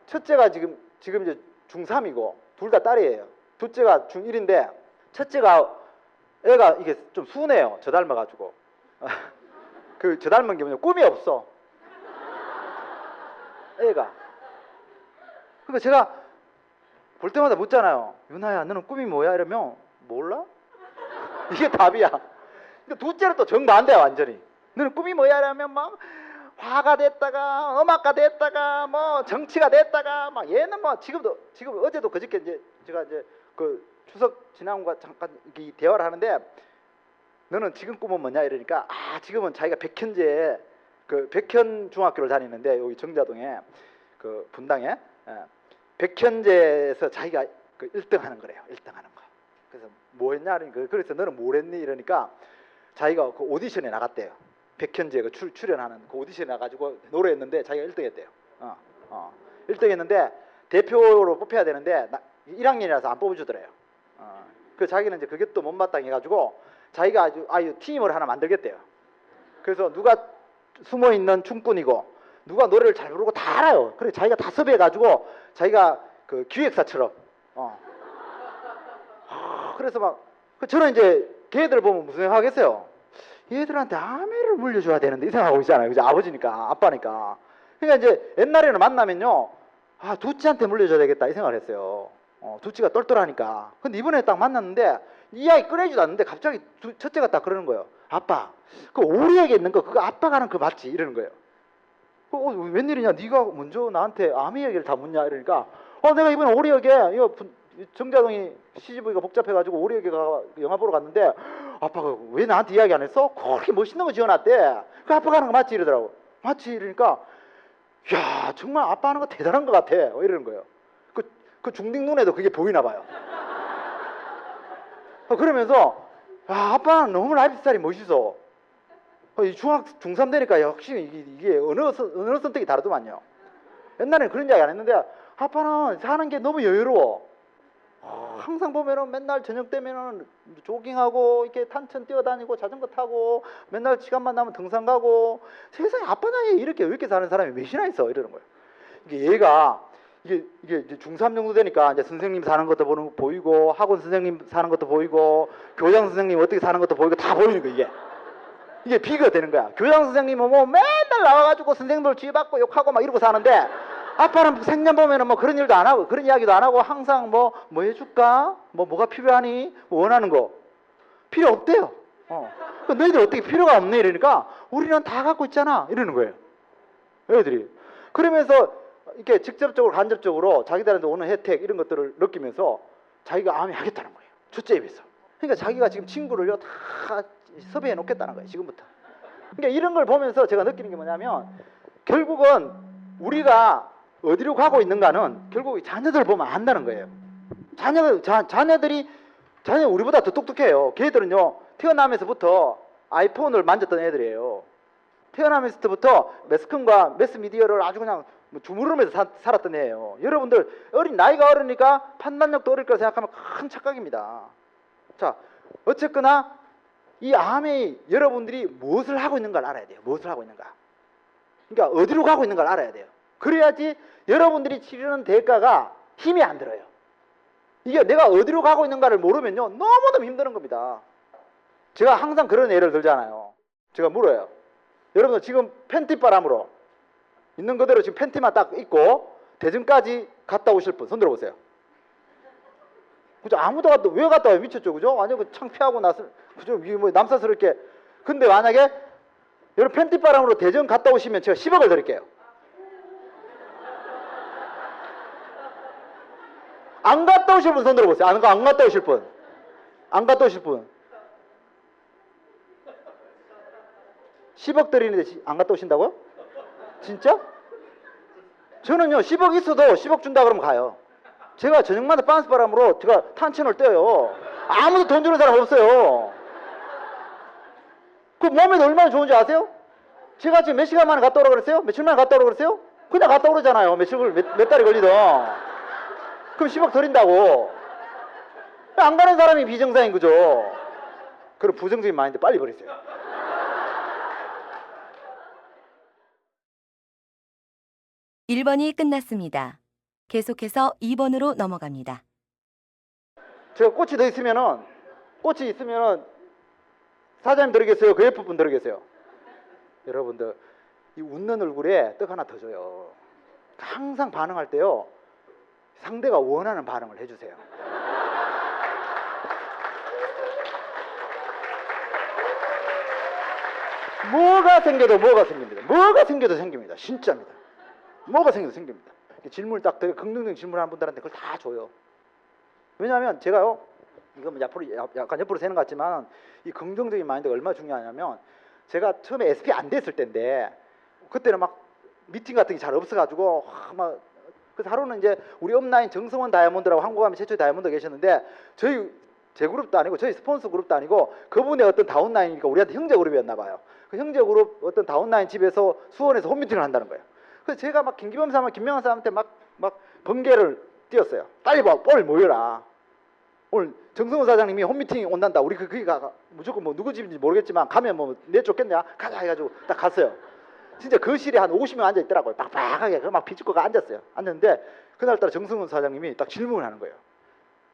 첫째가 지금 이제 중3이고 둘 다 딸이에요. 둘째가 중1인데 첫째가 애가 이게 좀 순해요. 저 닮아가지고. 그 저 닮은 게 뭐냐, 꿈이 없어. 애가. 그러니까 제가 볼 때마다 묻잖아요. 윤아야, 너는 꿈이 뭐야? 이러면 몰라? 이게 답이야. 근데 둘째는 또 정반대야, 완전히. 너는 꿈이 뭐야? 이러면 막 화가 됐다가 음악가 됐다가 뭐 정치가 됐다가 막 얘는 뭐 지금 어제도 그저께 이제 제가 이제 그 추석 지나고 잠깐 이 대화를 하는데 너는 지금 꿈은 뭐냐 이러니까 지금은 자기가 백현제에 그 백현 중학교를 다니는데 여기 정자동에 그 분당에 백현제에서 자기가 그 1등 하는 거래요. 1등 하는 거. 그래서 뭐 했냐 그러니까 그래서 너는 뭘 했니 이러니까 자기가 그 오디션에 나갔대요. 백현재 그 출연하는 그 오디션에 나가지고 노래했는데 자기가 1등 했대요. 1등 했는데 대표로 뽑혀야 되는데 1학년이라서 안 뽑아주더래요. 그 자기는 이제 그게 또 못마땅해 가지고 자기가 아주 팀을 하나 만들겠대요. 그래서 누가 숨어 있는 춤꾼이고 누가 노래를 잘 부르고 다 알아요. 그래 자기가 다 섭외해 가지고 자기가 그 기획사처럼 그래서 막 저는 이제 걔들 보면 무슨 생각하겠어요? 얘들한테 아메를 물려줘야 되는데 이 생각하고 있잖아요. 그죠? 아버지니까 아빠니까. 그러니까 이제 옛날에는 만나면요, 둘째한테 물려줘야 되겠다 이 생각을 했어요. 둘째가 똘똘하니까. 근데 이번에 딱 만났는데 이 아이 꺼내지도 않는데 갑자기 첫째가 딱 그러는 거예요. 아빠, 그 오리에게 있는 거 그거 아빠가 하는 거 맞지? 이러는 거예요. 웬일이냐? 네가 먼저 나한테 아미 얘기를 다 묻냐? 이러니까 내가 이번에 오리역에 이거 정자동이 CGV가 복잡해가지고 오리역에가 영화 보러 갔는데 아빠가 왜 나한테 이야기 안 했어? 그렇게 멋있는 거 지어놨대. 그 아빠가 하는 거 맞지? 이러더라고. 맞지? 이러니까 야 정말 아빠 하는 거 대단한 것 같아 이러는 거예요. 그 중딩 눈에도 그게 보이나 봐요. 그러면서 아빠는 너무 라이프 스타일이 멋있어. 중3 되니까 역시 이게 언어 선택이 다르더만요. 옛날에는 그런 이야기 안 했는데 아빠는 사는 게 너무 여유로워. 항상 보면은 맨날 저녁 되면은 조깅하고 이렇게 탄천 뛰어다니고 자전거 타고 맨날 시간만 나면 등산 가고 세상에 아빠 나이에 이렇게 왜 이렇게 사는 사람이 몇이나 있어 이러는 거예요. 이게 이제 중3 정도 되니까 이제 선생님 사는 것도 보이고 학원 선생님 사는 것도 보이고 교장 선생님 어떻게 사는 것도 보이고 다 보이는 거야 이게 비교가 되는 거야. 교장 선생님은 뭐 맨날 나와가지고 선생님들 쥐받고 욕하고 막 이러고 사는데 아빠는 생년 보면은 뭐 그런 일도 안 하고 그런 이야기도 안 하고 항상 뭐 해줄까? 뭐가 필요하니? 뭐 원하는 거 필요 없대요. 너희들 어떻게 필요가 없네 이러니까 우리는 다 갖고 있잖아 이러는 거예요. 애들이. 그러면서 이렇게 직접적으로 간접적으로 자기들한테 오는 혜택 이런 것들을 느끼면서 자기가 암이 하겠다는 거예요. 첫째 입에서. 그러니까 자기가 지금 친구를요 다 섭외해 놓겠다는 거예요. 지금부터. 그러니까 이런 걸 보면서 제가 느끼는 게 뭐냐면 결국은 우리가 어디로 가고 있는가는 결국 자녀들 보면 안다는 거예요. 자녀들이 우리보다 더 똑똑해요. 걔들은요 태어나면서부터 아이폰을 만졌던 애들이에요. 태어나면서부터 매스컴과 매스미디어를 아주 그냥 주무르면서 살았던 애예요. 여러분들 나이가 어리니까 판단력도 어릴 거라 생각하면 큰 착각입니다. 자, 어쨌거나 이 암이 여러분들이 무엇을 하고 있는가를 알아야 돼요. 무엇을 하고 있는가. 그러니까 어디로 가고 있는가를 알아야 돼요. 그래야지 여러분들이 치르는 대가가 힘이 안 들어요. 이게 내가 어디로 가고 있는가를 모르면요 너무너무 힘드는 겁니다. 제가 항상 그런 예를 들잖아요. 제가 물어요. 여러분들 지금 팬티바람으로 있는 그대로 지금 팬티만 딱 입고 대전까지 갔다 오실 분 손 들어보세요. 그죠? 아무도 왜 갔다 와요? 미쳤죠, 그죠? 완전 그 창피하고 그죠? 뭐 남사스럽게. 근데 만약에 여러분 팬티바람으로 대전 갔다 오시면 제가 10억을 드릴게요. 안 갔다 오실 분 손 들어보세요. 안 갔다 오실 분. 안 갔다 오실 분. 10억 드리는데 안 갔다 오신다고요? 진짜? 저는요 10억 있어도 10억 준다 그러면 가요. 제가 저녁마다 빤스 바람으로 제가 탄천을 떼요. 아무도 돈 주는 사람 없어요. 그 몸에 얼마나 좋은지 아세요? 제가 지금 몇 시간 만에 갔다 오라고 그랬어요? 며칠 만에 갔다 오라고 그랬어요? 그냥 갔다 오르잖아요. 몇 달이 걸리든. 그럼 10억 드린다고. 안 가는 사람이 비정상인 거죠. 그럼 부정적인 마인드 빨리 버리세요. (1번이) 끝났습니다. 계속해서 2번으로 넘어갑니다. 제가 꽃이 있으면은 사장님 들어계세요? 그 옆에 분 들어계세요? 여러분들 이 웃는 얼굴에 떡 하나 더 줘요. 항상 반응할 때요 상대가 원하는 반응을 해주세요. 뭐가 생겨도 생깁니다. 진짜입니다. 뭐가 생겨도 생깁니다. 질문을 딱 되게 긍정적인 질문하는 분들한테 그걸 다 줘요. 왜냐하면 제가요 이건 약간 옆으로 새는 것 같지만 이 긍정적인 마인드가 얼마나 중요하냐면 제가 처음에 SP 안 됐을 때인데 그때는 막 미팅 같은 게 잘 없어가지고 막 그래서 하루는 이제 우리 업라인 정성원 다이아몬드라고 한국하면 최초의 다이아몬드가 계셨는데 제 그룹도 아니고 저희 스폰서 그룹도 아니고 그분의 어떤 다운라인이니까 우리한테 형제 그룹이었나 봐요. 그 형제 그룹 어떤 다운라인 집에서 수원에서 홈미팅을 한다는 거예요. 그래서 제가 막 김기범 사람, 김명환 사람한테 막 번개를 띄웠어요. 빨리 와, 빨리 모여라. 오늘 정성훈 사장님이 홈미팅 온단다. 우리 거기 가 무조건 뭐 누구 집인지 모르겠지만 가면 뭐 내쫓겠냐? 가자 해가지고 딱 갔어요. 진짜 거실에 한 50명 앉아 있더라고요. 빡빡하게 막 비집고가 앉았어요. 앉았는데 그날따라 정성훈 사장님이 딱 질문을 하는 거예요.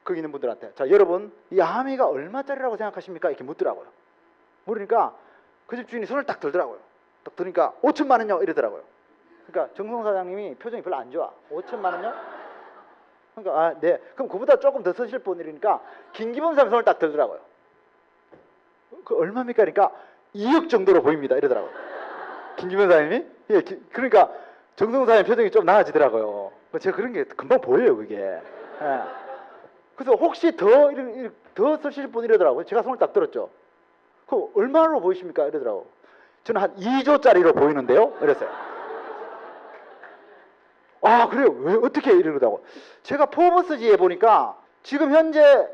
거기 있는 분들한테 자 여러분 이 아미가 얼마짜리라고 생각하십니까? 이렇게 묻더라고요. 물으니까 그 집 주인이 손을 딱 들더라고요. 딱 들으니까 5천만 원요 이러더라고요. 그러니까 정성훈 사장님이 표정이 별로 안 좋아. 5천만 원요? 그러니까 아, 네. 그럼 그보다 조금 더 쓰실 분 이러니까 김기범 사람 손을 딱 들더라고요. 그 얼마입니까? 그러니까 2억 정도로 보입니다. 이러더라고요. 김기범 사장님이? 예, 그러니까 정성훈 사장님 표정이 좀 나아지더라고요. 제가 그런 게 금방 보여요, 그게. 예. 그래서 혹시 더 쓰실 분 이러더라고요. 제가 손을 딱 들었죠. 그 얼마로 보이십니까? 이러더라고요. 저는 한 2조짜리로 보이는데요. 이랬어요. 아 그래요? 왜 어떻게 이러더라고. 제가 포브스지에 보니까 지금 현재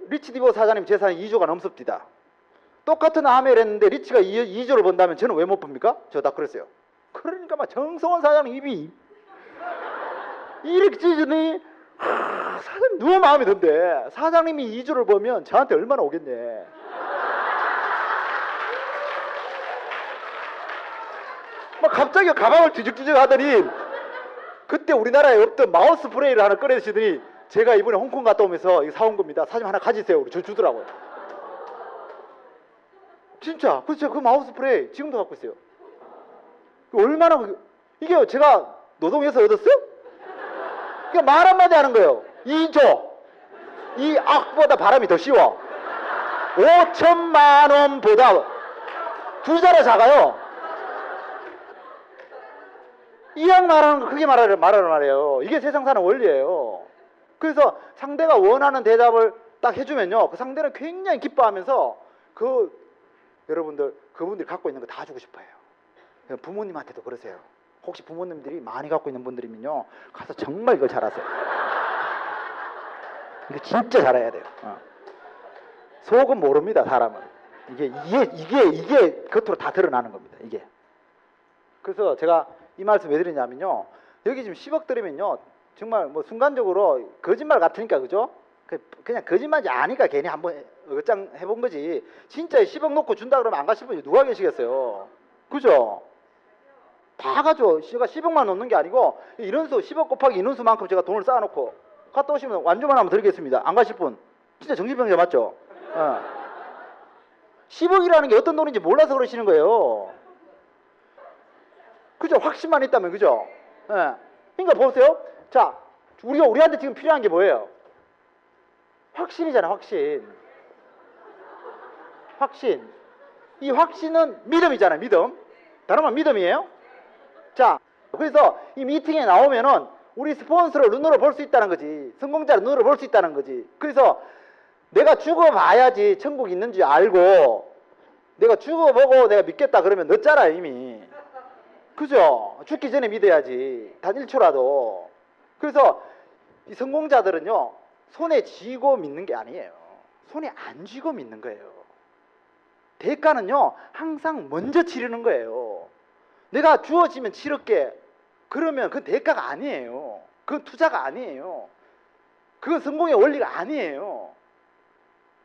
리치디버 사장님 재산이 2조가 넘습니다. 똑같은 아메를 했는데 리치가 2조를 번다면 저는 왜 못 봅니까? 저 딱 그랬어요. 그러니까 막 정성원 사장님 입이 이렇게 찢으니 사장님 누가 마음에 든대. 사장님이 2조를 보면 저한테 얼마나 오겠네. 막 갑자기 가방을 뒤적뒤적 하더니 그때 우리나라에 없던 마우스 브레이를 하나 꺼내시더니 제가 이번에 홍콩 갔다 오면서 이거 사온 겁니다. 사진 하나 가지세요. 저 주더라고요. 진짜. 그래서 그 마우스 브레이 지금도 갖고 있어요. 얼마나 이게 제가 노동에서 얻었어요? 그러니까 말 한마디 하는 거예요. 2조. 이 악보다 바람이 더 쉬워. 5천만 원보다 2자로 작아요. 이왕 말하는 거 크게 말하란 말이에요. 이게 세상 사는 원리예요. 그래서 상대가 원하는 대답을 딱 해주면요, 그 상대는 굉장히 기뻐하면서 여러분들 그분들이 갖고 있는 거 다 주고 싶어해요. 부모님한테도 그러세요. 혹시 부모님들이 많이 갖고 있는 분들이면요, 가서 정말 이걸 잘하세요. 이거 진짜 잘해야 돼요. 속은 모릅니다, 사람은. 이게 겉으로 다 드러나는 겁니다. 이게. 그래서 제가 이 말씀 왜 드리냐면요, 여기 지금 10억 들으면요 정말 뭐 순간적으로 거짓말 같으니까, 그죠? 그냥 거짓말인지 아니까 괜히 한번 어장 해본 거지. 진짜 10억 놓고 준다 그러면 안 가실 분이 누가 계시겠어요? 그죠? 다 가죠. 제가 10억만 놓는 게 아니고 인원수 10억 곱하기 인원수만큼 제가 돈을 쌓아놓고 갔다 오시면 완주만 하면 드리겠습니다. 안 가실 분 진짜 정신병자 맞죠? 10억이라는 게 어떤 돈인지 몰라서 그러시는 거예요. 그죠? 확신만 있다면, 그죠? 예. 그러니까 보세요. 자, 우리한테 지금 필요한 게 뭐예요? 확신이잖아, 확신. 확신. 이 확신은 믿음이잖아요, 믿음. 다른 말 믿음이에요. 자, 그래서 이 미팅에 나오면은 우리 스폰서를 눈으로 볼 수 있다는 거지. 성공자를 눈으로 볼 수 있다는 거지. 그래서 내가 죽어봐야지 천국이 있는지 알고, 내가 죽어보고 내가 믿겠다 그러면 늦잖아, 이미. 그죠? 죽기 전에 믿어야지. 단 1초라도. 그래서 이 성공자들은요, 손에 쥐고 믿는 게 아니에요. 손에 안 쥐고 믿는 거예요. 대가는요, 항상 먼저 치르는 거예요. 내가 주어지면 치를게. 그러면 그건 대가가 아니에요. 그건 투자가 아니에요. 그건 성공의 원리가 아니에요.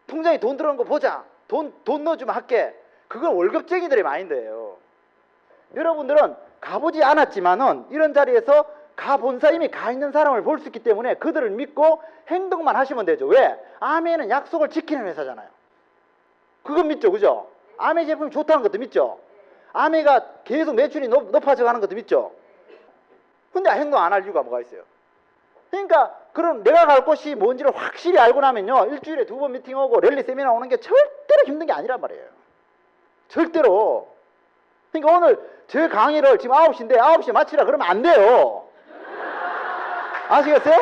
통장에 돈 들어온 거 보자. 돈 넣어주면 할게. 그건 월급쟁이들의 마인드예요. 여러분들은 가보지 않았지만은 이런 자리에서 가 본사 이미 가 있는 사람을 볼 수 있기 때문에 그들을 믿고 행동만 하시면 되죠. 왜? 아메는 약속을 지키는 회사잖아요. 그건 믿죠, 그죠? 아메 제품이 좋다는 것도 믿죠. 아메가 계속 매출이 높아져 가는 것도 믿죠. 근데 행동 안 할 이유가 뭐가 있어요? 그러니까 그럼 내가 갈 곳이 뭔지를 확실히 알고 나면요, 일주일에 2번 미팅하고 랠리 세미나 오는 게 절대로 힘든 게 아니란 말이에요. 절대로. 그러니까 오늘 제 강의를 지금 9시인데 9시에 마치라 그러면 안 돼요. 아시겠어요?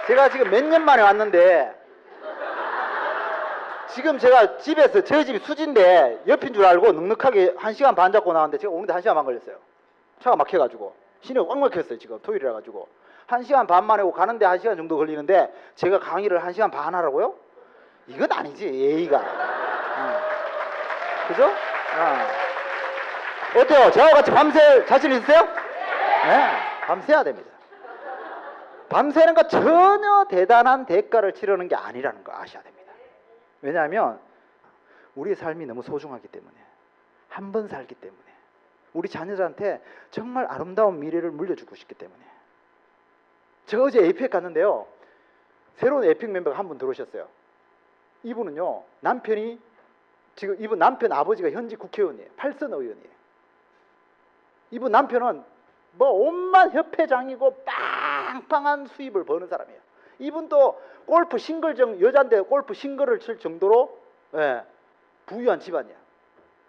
제가 지금 몇 년 만에 왔는데 지금 제가 집에서 저희 집이 수지인데 옆인 줄 알고 넉넉하게 1시간 반 잡고 나왔는데 제가 오는데 1시간 반 걸렸어요. 차가 막혀가지고 시내가 꽉 막혔어요. 지금 토요일이라 가지고 1시간 반 만에 오고 가는데 1시간 정도 걸리는데 제가 강의를 1시간 반 하라고요? 이건 아니지, 예의가. 그죠? 어때요? 저와 같이 밤샐 자신 있으세요? 네, 밤새야 됩니다. 밤새는 거 전혀 대단한 대가를 치르는 게 아니라는 거 아셔야 됩니다. 왜냐하면 우리의 삶이 너무 소중하기 때문에, 한 번 살기 때문에, 우리 자녀들한테 정말 아름다운 미래를 물려주고 싶기 때문에. 제가 어제 에이펙 갔는데요, 새로운 에이펙 멤버가 한 분 들어오셨어요. 이분은요, 남편이 지금 이분 남편 아버지가 현직 국회의원이에요. 8선 의원이에요. 이분 남편은 뭐 온갖 협회장이고 빵빵한 수입을 버는 사람이에요. 이분도 골프 싱글정 여잔데 골프 싱글을 칠 정도로 부유한 집안이야.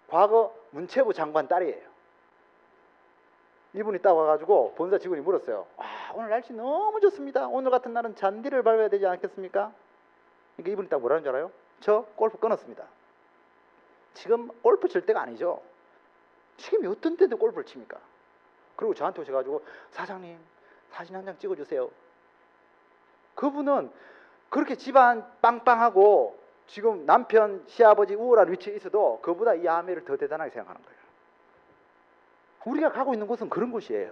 과거 문체부 장관 딸이에요. 이분이 딱 와가지고 본사 직원이 물었어요. 오늘 날씨 너무 좋습니다. 오늘 같은 날은 잔디를 밟아야 되지 않겠습니까? 그러니까 이분이 딱 뭐라는 줄 알아요? 저 골프 끊었습니다. 지금 골프 칠 때가 아니죠. 지금이 어떤 때도 골프를 칩니까? 그리고 저한테 오셔가지고 사장님 사진 한 장 찍어주세요. 그분은 그렇게 집안 빵빵하고 지금 남편 시아버지 우월한 위치에 있어도 그보다 이 아내를 더 대단하게 생각하는 거예요. 우리가 가고 있는 곳은 그런 곳이에요.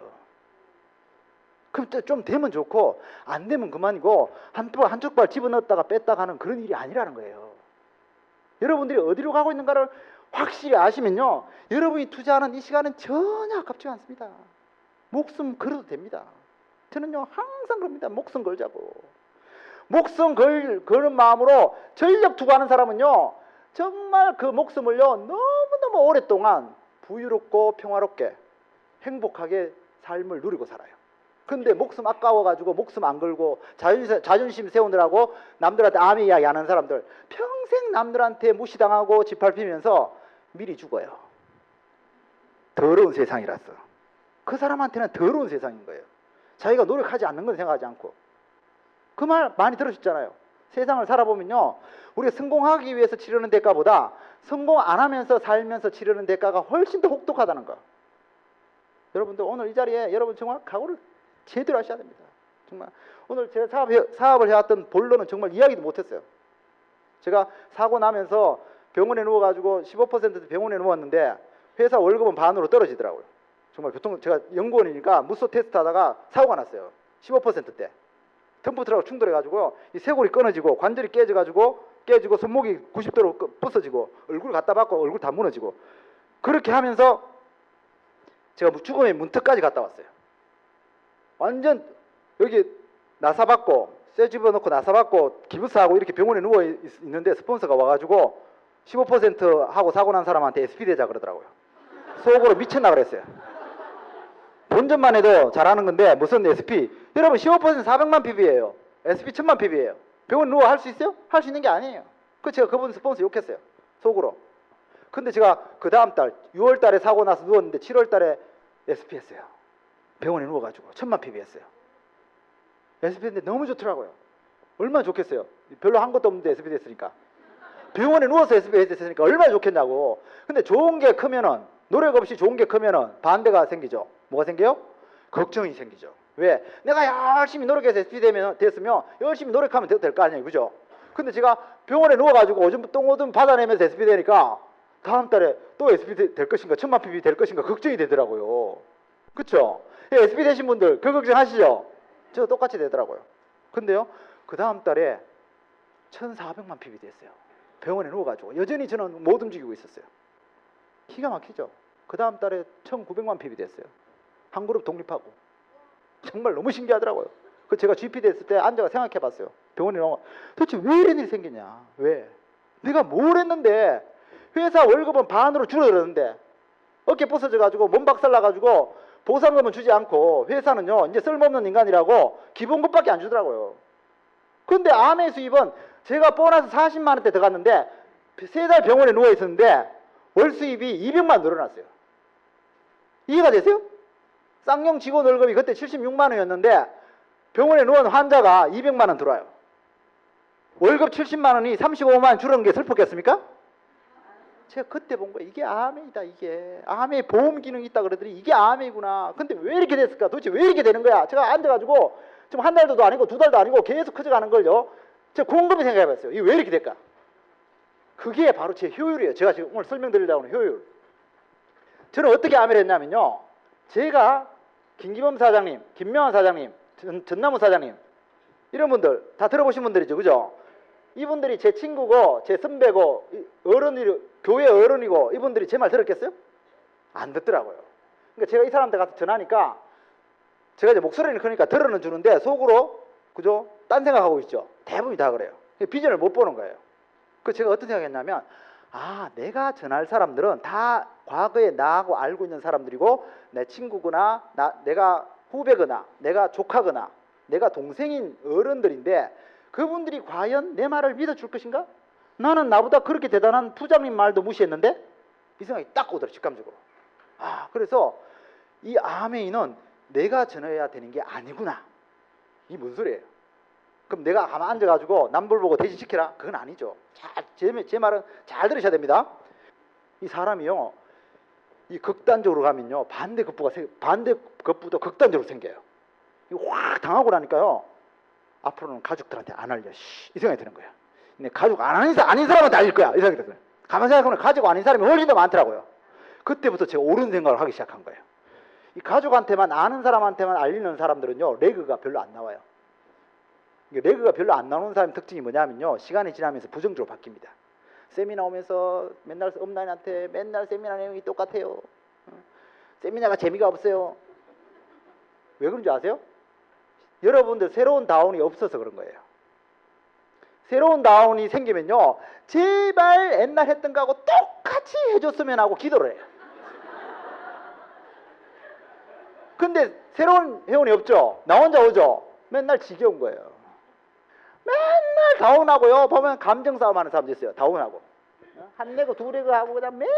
그럼 좀 되면 좋고 안 되면 그만이고 한쪽 발 집어넣었다가 뺐다가 하는 그런 일이 아니라는 거예요. 여러분들이 어디로 가고 있는가를 확실히 아시면요, 여러분이 투자하는 이 시간은 전혀 아깝지 않습니다. 목숨 걸어도 됩니다. 저는요 항상 그럽니다. 목숨 걸자고. 목숨 거는 마음으로 전력 투구하는 사람은요 정말 그 목숨을요 너무너무 오랫동안 부유롭고 평화롭게 행복하게 삶을 누리고 살아요. 근데 목숨 아까워가지고 목숨 안 걸고 자존심 세우느라고 남들한테 암의 이야기 하는 사람들 평생 남들한테 무시당하고 짓밟히면서 미리 죽어요. 더러운 세상이라서. 그 사람한테는 더러운 세상인 거예요. 자기가 노력하지 않는 건 생각하지 않고. 그 말 많이 들으셨잖아요. 세상을 살아보면요, 우리가 성공하기 위해서 치르는 대가보다 성공 안 하면서 살면서 치르는 대가가 훨씬 더 혹독하다는 거. 여러분들 오늘 이 자리에 여러분 정말 각오를 제대로 하셔야 됩니다. 정말 오늘 제가 사업을 해왔던 본론은 정말 이야기도 못했어요. 제가 사고 나면서 병원에 누워가지고 15% 병원에 누웠는데 회사 월급은 반으로 떨어지더라고요. 정말 제가 연구원이니까 무소 테스트 하다가 사고가 났어요. 15%대. 덤프트럭 충돌해가지고 이 쇄골이 끊어지고 관절이 깨지고 손목이 90도로 부서지고 얼굴 갖다 박고 얼굴 다 무너지고 그렇게 하면서 제가 죽음의 문턱까지 갔다 왔어요. 완전 여기 나사받고 쇠 집어넣고 나사받고 기부스하고 이렇게 병원에 누워 있는데 스폰서가 와가지고 15% 하고 사고 난 사람한테 SP 대자 그러더라고요. 속으로 미쳤나 그랬어요. 본전만 해도 잘하는 건데 무슨 SP? 여러분 15% 400만 PB예요. SP 1000만 PB예요. 병원 누워 할 수 있어요? 할 수 있는 게 아니에요. 그 제가 그분 스폰서 욕했어요. 속으로. 근데 제가 그 다음 달 6월 달에 사고 나서 누웠는데 7월 달에 SP 했어요. 병원에 누워가지고 1000만 PB 했어요. SP 했는데 너무 좋더라고요. 얼마나 좋겠어요. 별로 한 것도 없는데 SP 됐으니까. 병원에 누워서 SP 했으니까 얼마나 좋겠냐고. 근데 좋은 게 크면은 노력 없이 좋은 게 크면은 반대가 생기죠. 뭐가 생겨요? 걱정이 생기죠. 왜? 내가 열심히 노력해서 SP 됐으면 열심히 노력하면 될 거 아니에요. 그죠? 근데 제가 병원에 누워가지고 오줌 똥오줌 받아내면서 SP 되니까 다음 달에 또 SP 될 것인가 1000만 PB 될 것인가 걱정이 되더라고요. 그쵸? SP 되신 분들 그 걱정하시죠? 저 똑같이 되더라고요. 근데요 그 다음 달에 1400만 PB 됐어요. 병원에 누워가지고 여전히 저는 못 움직이고 있었어요. 기가 막히죠. 그 다음 달에 1,900만 핍이 됐어요. 한 그룹 독립하고. 정말 너무 신기하더라고요. 그 제가 GP 됐을 때 앉아서 생각해 봤어요. 병원에 나와 도대체 왜 이런 일이 생겼냐? 왜? 내가 뭘 했는데 회사 월급은 반으로 줄어들었는데 어깨 부서져 가지고 몸 박살 나 가지고 보상금은 주지 않고 회사는요 이제 쓸모없는 인간이라고 기본급밖에 안 주더라고요. 근데 암의 수입은 제가 보너스 40만 원대 들어갔는데 3달 병원에 누워 있었는데 월 수입이 200만 늘어났어요. 이해가 되세요? 쌍용 직원 월급이 그때 76만 원이었는데 병원에 누운 환자가 200만 원 들어와요. 월급 70만 원이 35만 원 줄은 게 슬펐겠습니까? 제가 그때 본 거예요. 이게 암이다. 이게 암의 보험 기능이 있다 그러더니 이게 암이구나. 근데 왜 이렇게 됐을까? 도대체 왜 이렇게 되는 거야? 제가 앉아가지고 지금 한 달도 아니고 2달도 아니고 계속 커져가는 걸요. 제가 곰곰이 생각해봤어요. 이게 왜 이렇게 될까? 그게 바로 제 효율이에요. 제가 지금 오늘 설명드리려고 하는 효율. 저는 어떻게 암을 했냐면요. 제가 김기범 사장님, 김명환 사장님, 전나무 사장님 이런 분들 다 들어보신 분들이죠. 그죠? 이분들이 제 친구고 제 선배고 어른이 교회 어른이고 이분들이 제 말 들었겠어요? 안 듣더라고요. 그러니까 제가 이 사람한테 가서 전하니까 제가 이제 목소리는 크니까 들어는 주는데 속으로 그죠? 딴 생각하고 있죠. 대부분이 다 그래요. 비전을 못 보는 거예요. 그 제가 어떤 생각했냐면 내가 전할 사람들은 다 과거에 나하고 알고 있는 사람들이고 내 친구거나 내가 후배거나 내가 조카거나 내가 동생인 어른들인데 그분들이 과연 내 말을 믿어줄 것인가? 나는 나보다 그렇게 대단한 부장님 말도 무시했는데 이 생각이 딱 오더라 직감적으로. 그래서 이 아메이는 내가 전해야 되는 게 아니구나. 이게 무슨 소리예요? 그럼 내가 가만 앉아가지고 남불 보고 대신시키라? 그건 아니죠. 제 말은 잘 들으셔야 됩니다. 이 사람이요, 이 극단적으로 가면요 반대급부도 극단적으로 생겨요. 이거 확 당하고 나니까요 앞으로는 가족들한테 안 알려. 이 생각이 드는 거예요. 근데 가족 아닌 사람한테 알릴 거야. 이 생각이 들어요. 가만히 생각해보면 가족 아닌 사람이 훨씬 더 많더라고요. 그때부터 제가 옳은 생각을 하기 시작한 거예요. 이 가족한테만 아는 사람한테만 알리는 사람들은요 레그가 별로 안 나와요. 레그가 별로 안 나오는 사람의 특징이 뭐냐면요 시간이 지나면서 부정적으로 바뀝니다. 세미나 오면서 맨날 업라인한테 맨날 세미나 내용이 똑같아요. 세미나가 재미가 없어요. 왜 그런지 아세요? 여러분들 새로운 다운이 없어서 그런 거예요. 새로운 다운이 생기면요 제발 옛날 했던 거하고 똑같이 해줬으면 하고 기도를 해요. 근데 새로운 회원이 없죠. 나 혼자 오죠. 맨날 지겨운 거예요. 맨날 다운하고요 보면 감정 싸움하는 사람도 있어요. 다운하고 한 레그 두 레그 하고 그냥 맨날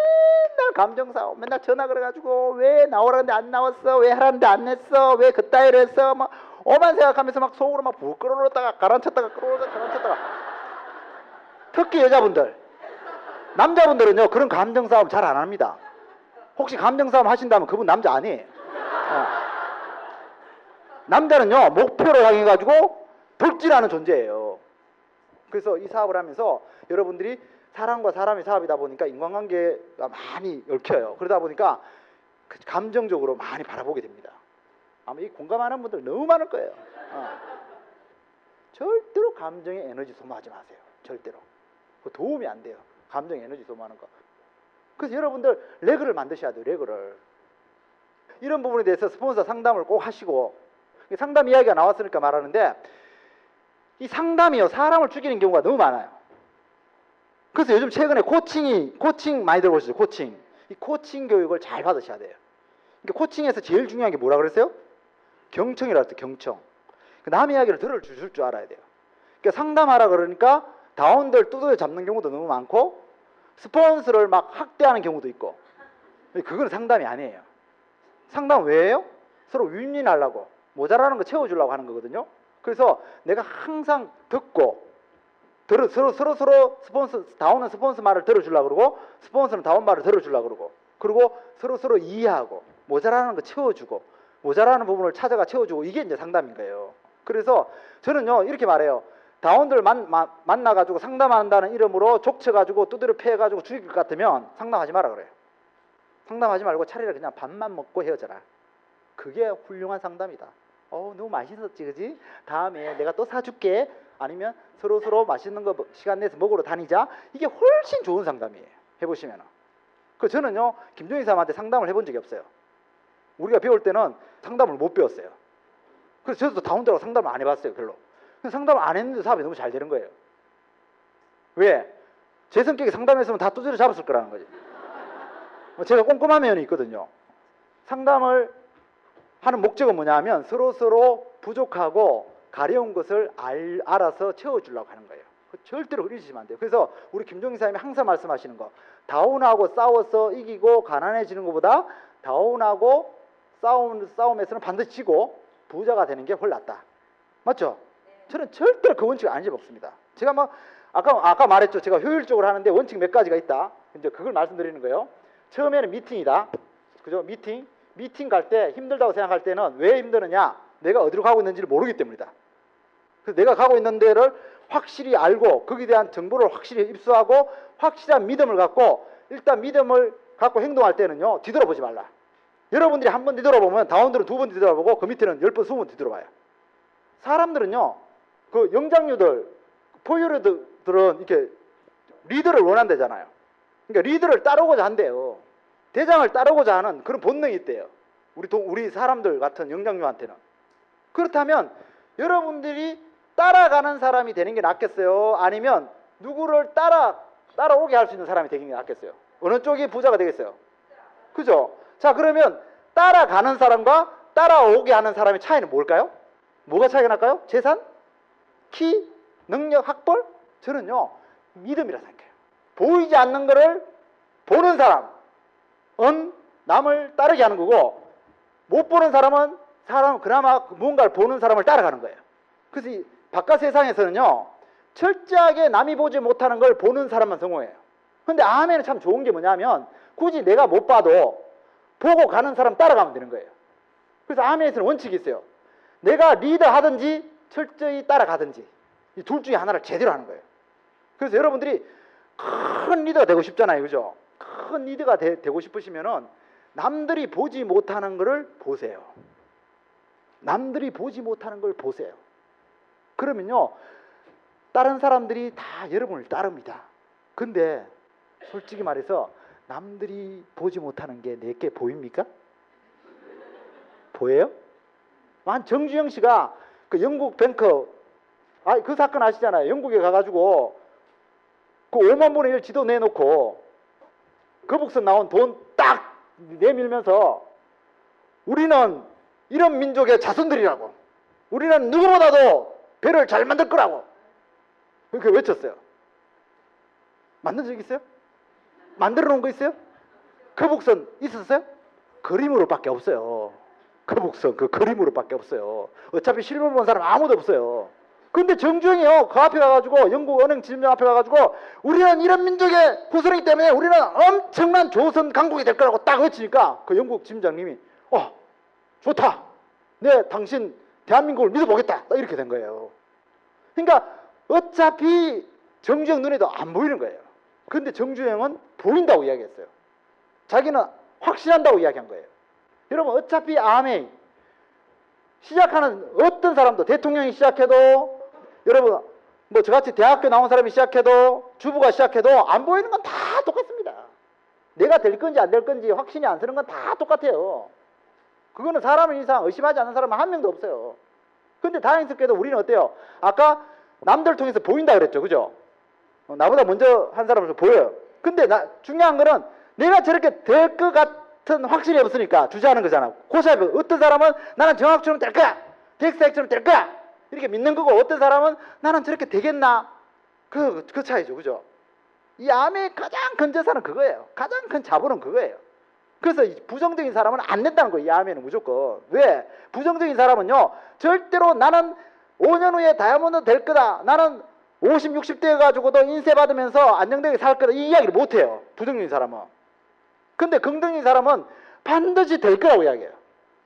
감정 싸움, 맨날 전화 그래가지고 왜 나오라는데 안 나왔어, 왜 하라는데 안 했어, 왜 그따위로 했어, 막 오만 생각하면서 막 속으로 막 부끄러웠다가 가라앉혔다가 끌어올렸다가 가라앉혔다가. 특히 여자분들, 남자분들은요 그런 감정 싸움 잘 안 합니다. 혹시 감정 싸움 하신다면 그분 남자 아니에요. 남자는요 목표를 향해 가지고 돌진하는 존재예요. 그래서 이 사업을 하면서 여러분들이 사람과 사람의 사업이다 보니까 인간관계가 많이 얽혀요. 그러다 보니까 감정적으로 많이 바라보게 됩니다. 아마 이 공감하는 분들 너무 많을 거예요. 절대로 감정에 에너지 소모하지 마세요. 절대로. 도움이 안 돼요. 감정에 에너지 소모하는 거. 그래서 여러분들 레그를 만드셔야 돼요. 레그를. 이런 부분에 대해서 스폰서 상담을 꼭 하시고, 상담 이야기가 나왔으니까 말하는데 이 상담이요 사람을 죽이는 경우가 너무 많아요. 그래서 요즘 최근에 코칭 많이 들어보시죠. 코칭. 이 코칭 교육을 잘 받으셔야 돼요. 그러니까 코칭에서 제일 중요한 게 뭐라 그랬어요? 경청이라고 했어요. 경청. 남 이야기를 들어줄 줄 알아야 돼요. 그러니까 상담하라 그러니까 다운들 두드려 잡는 경우도 너무 많고 스폰서를 막 학대하는 경우도 있고. 그건 상담이 아니에요. 상담 왜 해요? 서로 윈윈하려고 모자라는 거 채워주려고 하는 거거든요. 그래서 내가 항상 듣고 서로 스폰서 다운은 스폰서 말을 들어주려고 그러고 스폰서는 다운 말을 들어주려고 그러고 그리고 서로 이해하고 모자라는 거 채워주고 모자라는 부분을 찾아가 채워주고 이게 이제 상담인 거예요. 그래서 저는요 이렇게 말해요. 다운들 만나가지고 상담한다는 이름으로 족쳐가지고 두드려 패가지고 죽일 것 같으면 상담하지 마라 그래요. 상담하지 말고 차라리 그냥 밥만 먹고 헤어져라. 그게 훌륭한 상담이다. 너무 맛있었지 그지? 다음에 내가 또 사줄게. 아니면 서로 맛있는 거 시간 내서 먹으러 다니자. 이게 훨씬 좋은 상담이에요. 해보시면. 그 저는요 김종인 사람한테 상담을 해본 적이 없어요. 우리가 배울 때는 상담을 못 배웠어요. 그래서 저도 다운되라고 상담을 안 해봤어요. 별로. 상담을 안 했는데 사업이 너무 잘 되는 거예요. 왜? 제 성격이 상담했으면 다 두드려 잡았을 거라는 거지. 제가 꼼꼼한 면이 있거든요. 상담을 하는 목적은 뭐냐 하면 서로 부족하고 가려운 것을 알아서 채워주려고 하는 거예요. 절대로 흐리시면 안 돼요. 그래서 우리 김종인 사장님이 항상 말씀하시는 거, 다운하고 싸워서 이기고 가난해지는 것보다 다운하고 싸움에서는 반드시 지고 부자가 되는 게 훨 낫다. 맞죠? 저는 절대로 그 원칙을 안 집었습니다. 제가 막 아까 말했죠. 제가 효율적으로 하는데 원칙 몇 가지가 있다. 이제 그걸 말씀드리는 거예요. 처음에는 미팅이다. 그죠? 미팅 갈 때 힘들다고 생각할 때는 왜 힘드느냐? 내가 어디로 가고 있는지를 모르기 때문이다. 그래서 내가 가고 있는 데를 확실히 알고 거기에 대한 정보를 확실히 입수하고 확실한 믿음을 갖고 일단 믿음을 갖고 행동할 때는요. 뒤돌아보지 말라. 여러분들이 한 번 뒤돌아보면 다운들은 두 번 뒤돌아보고 그 밑에는 10번, 20번 뒤돌아봐요. 사람들은요. 그 영장류들, 포유류들은 이렇게 리더를 원한대잖아요. 그러니까 리더를 따르고자 한대요. 대장을 따르고자 하는 그런 본능이 있대요. 우리 사람들 같은 영장류한테는. 그렇다면 여러분들이 따라가는 사람이 되는 게 낫겠어요? 아니면 누구를 따라오게 할 수 있는 사람이 되는 게 낫겠어요? 어느 쪽이 부자가 되겠어요? 그죠? 자, 그러면 따라가는 사람과 따라오게 하는 사람의 차이는 뭘까요? 뭐가 차이가 날까요? 재산? 키? 능력? 학벌? 저는요 믿음이라 생각해요. 보이지 않는 거를 보는 사람은 남을 따르게 하는 거고, 못 보는 사람은 그나마 무언가를 보는 사람을 따라가는 거예요. 그래서 이 바깥 세상에서는요 철저하게 남이 보지 못하는 걸 보는 사람만 성공해요. 근데 아멘은 참 좋은 게 뭐냐면 굳이 내가 못 봐도 보고 가는 사람 따라가면 되는 거예요. 그래서 아멘에서는 원칙이 있어요. 내가 리더 하든지 철저히 따라가든지 이 둘 중에 하나를 제대로 하는 거예요. 그래서 여러분들이 큰 리더가 되고 싶잖아요. 그죠? 큰 리더가 되고 싶으시면은 남들이 보지 못하는 것을 보세요. 남들이 보지 못하는 걸 보세요. 그러면요 다른 사람들이 다 여러분을 따릅니다. 근데 솔직히 말해서 남들이 보지 못하는 게 내게 보입니까? 보여요? 한 정주영 씨가 그 영국 뱅커, 그 사건 아시잖아요. 영국에 가가지고 그 5만 분의 1 지도 내놓고 거북선 나온 돈 딱 내밀면서 우리는 이런 민족의 자손들이라고, 우리는 누구보다도 배를 잘 만들 거라고 그렇게 외쳤어요. 만든 적 있어요? 만들어 놓은 거 있어요? 거북선 있었어요? 그림으로밖에 없어요. 거북선 그 그림으로밖에 없어요. 어차피 실물 본 사람 아무도 없어요. 근데 정주영이요 그 앞에 가가지고 영국 은행 지점장 앞에 가가지고 우리는 이런 민족의 후손이기 때문에 우리는 엄청난 조선 강국이 될 거라고 딱 외치니까 그 영국 지점장님이 좋다, 네 당신 대한민국을 믿어보겠다, 딱 이렇게 된 거예요. 그러니까 어차피 정주영 눈에도 안 보이는 거예요. 근데 정주영은 보인다고 이야기했어요. 자기는 확신한다고 이야기한 거예요. 여러분 어차피 아멘 시작하는 어떤 사람도, 대통령이 시작해도, 여러분 뭐 저같이 대학교 나온 사람이 시작해도, 주부가 시작해도 안 보이는 건 다 똑같습니다. 내가 될 건지 안 될 건지 확신이 안 서는 건 다 똑같아요. 그거는 사람 이상 의심하지 않는 사람은 한 명도 없어요. 근데 다행스럽게도 우리는 어때요? 아까 남들 통해서 보인다 그랬죠. 그죠? 나보다 먼저 한 사람은 보여요. 근데 중요한 거는 내가 저렇게 될 것 같은 확신이 없으니까 주저하는 거잖아. 고사해봐. 어떤 사람은 나는 정학처럼 될 거야, 덱스엑처럼 될 거야, 이렇게 믿는 거고, 어떤 사람은 나는 저렇게 되겠나, 그 차이죠. 그죠? 이 암의 가장 큰 재산은 그거예요. 가장 큰 자본은 그거예요. 그래서 부정적인 사람은 안 낸다는 거예요. 이 암에는 무조건. 왜? 부정적인 사람은요 절대로 나는 5년 후에 다이아몬드 될 거다, 나는 50, 60대 가지고도 인쇄 받으면서 안정되게 살 거다, 이 이야기를 못해요. 부정적인 사람은. 근데 긍정적인 사람은 반드시 될 거라고 이야기해요.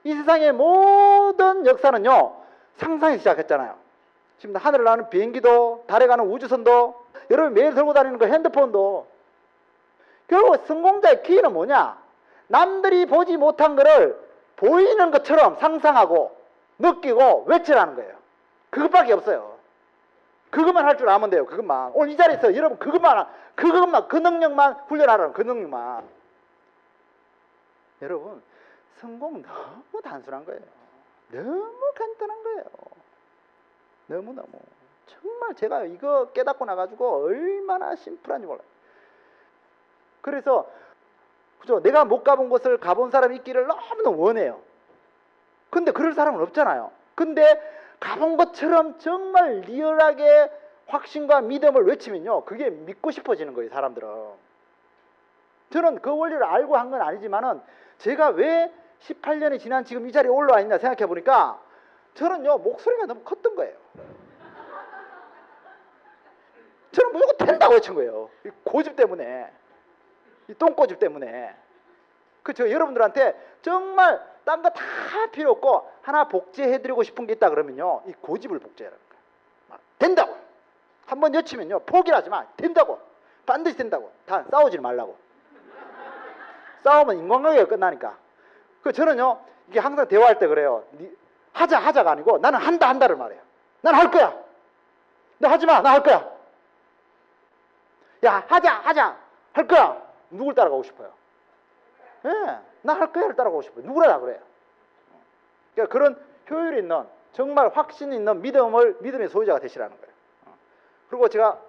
이 세상의 모든 역사는요 상상에서 시작했잖아요. 지금 하늘을 나는 비행기도, 달에 가는 우주선도, 여러분 매일 들고 다니는 거 핸드폰도. 결국 성공자의 키는 뭐냐? 남들이 보지 못한 거를 보이는 것처럼 상상하고 느끼고 외치라는 거예요. 그것밖에 없어요. 그것만 할 줄 아면 돼요. 그것만. 오늘 이 자리에서 여러분 그것만 그 능력만 훈련하라는, 그 능력만. 여러분, 성공 너무 단순한 거예요. 너무 간단한 거예요. 너무너무. 정말 제가 이거 깨닫고 나가지고 얼마나 심플한지 몰라요. 그래서 그죠? 내가 못 가본 곳을 가본 사람이 있기를 너무너무 원해요. 근데 그럴 사람은 없잖아요. 근데 가본 것처럼 정말 리얼하게 확신과 믿음을 외치면요, 그게 믿고 싶어지는 거예요, 사람들은. 저는 그 원리를 알고 한 건 아니지만은 제가 왜 18년이 지난 지금 이 자리에 올라와 있나 생각해 보니까 저는요, 목소리가 너무 컸던 거예요. 저는 무조건 된다고 외친 거예요. 이 고집 때문에, 이 똥고집 때문에. 그저 여러분들한테 정말 딴 거 다 필요 없고 하나 복제해드리고 싶은 게 있다 그러면요, 이 고집을 복제하라는 거예요. 된다고. 한번 여치면요, 포기를 하지 마. 된다고. 반드시 된다고. 다 싸우지 말라고. 싸우면 인간관계가 끝나니까. 그 저는요, 이게 항상 대화할 때 그래요. 하자가 아니고 나는 한다를 말해요. 난 할 거야. 너 하지 마. 나 할 거야. 야, 하자. 할 거야. 누굴 따라가고 싶어요? 예, 나 할 거야를 따라가고 싶어요. 누구나 다 그래요. 그러니까 그런 효율 있는, 정말 확신 있는 믿음의 소유자가 되시라는 거예요. 그리고 제가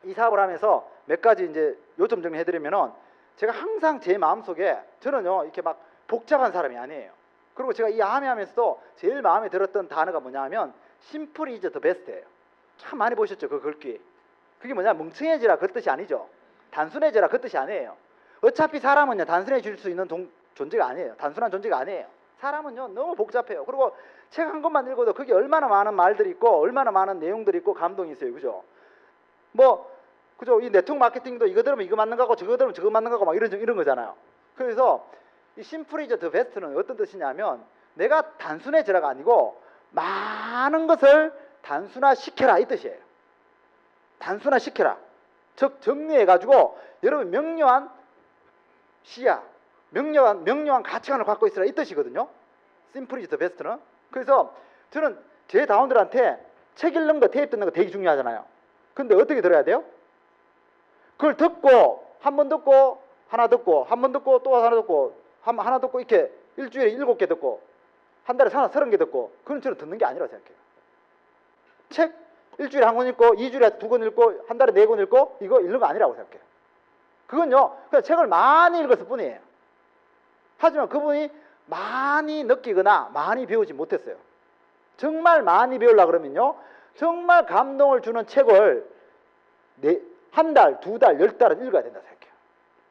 이 사업을 하면서 몇 가지 이제 요점 정리해드리면은, 제가 항상 제 마음속에, 저는요, 이렇게 막 복잡한 사람이 아니에요. 그리고 제가 이 암이 하면서도 제일 마음에 들었던 단어가 뭐냐 하면 심플 이즈 더 베스트예요. 참 많이 보셨죠, 그 글귀. 그게 뭐냐, 멍청해지라 그 뜻이 아니죠. 단순해지라 그 뜻이 아니에요. 어차피 사람은요, 단순해질 수 있는 존재가 아니에요. 단순한 존재가 아니에요. 사람은요, 너무 복잡해요. 그리고 책 한 권만 읽어도 그게 얼마나 많은 말들이 있고 얼마나 많은 내용들이 있고 감동이 있어요. 그죠? 그죠? 이 네트워크 마케팅도 이거 들으면 이거 맞는 거고 저거 들으면 저거 맞는 거고 막 이런 거잖아요. 그래서 이 심플 이즈 더 베스트는 어떤 뜻이냐면, 내가 단순해지라가 아니고 많은 것을 단순화시켜라 이 뜻이에요. 단순화시켜라. 즉 정리해가지고 여러분 명료한 시야, 명료한 가치관을 갖고 있으라 이 뜻이거든요. 심플 이즈 더 베스트는. 그래서 저는 제 다운들한테 책 읽는 거, 테이프 듣는 거 되게 중요하잖아요. 근데 어떻게 들어야 돼요? 그걸 듣고 한 번 듣고 하나 듣고 한 번 듣고 또 하나 듣고 하나 듣고 이렇게 일주일에 7개 듣고 한 달에 30개 듣고, 그런 저는 듣는 게 아니라고 생각해요. 책 일주일에 한 권 읽고 2주일에 2권 읽고 한 달에 4권 읽고 이거 읽는 거 아니라고 생각해요. 그건요, 그냥 책을 많이 읽었을 뿐이에요. 하지만 그분이 많이 느끼거나 많이 배우지 못했어요. 정말 많이 배우려고 그러면요, 정말 감동을 주는 책을 한 달, 2달, 10달은 읽어야 된다 생각해요.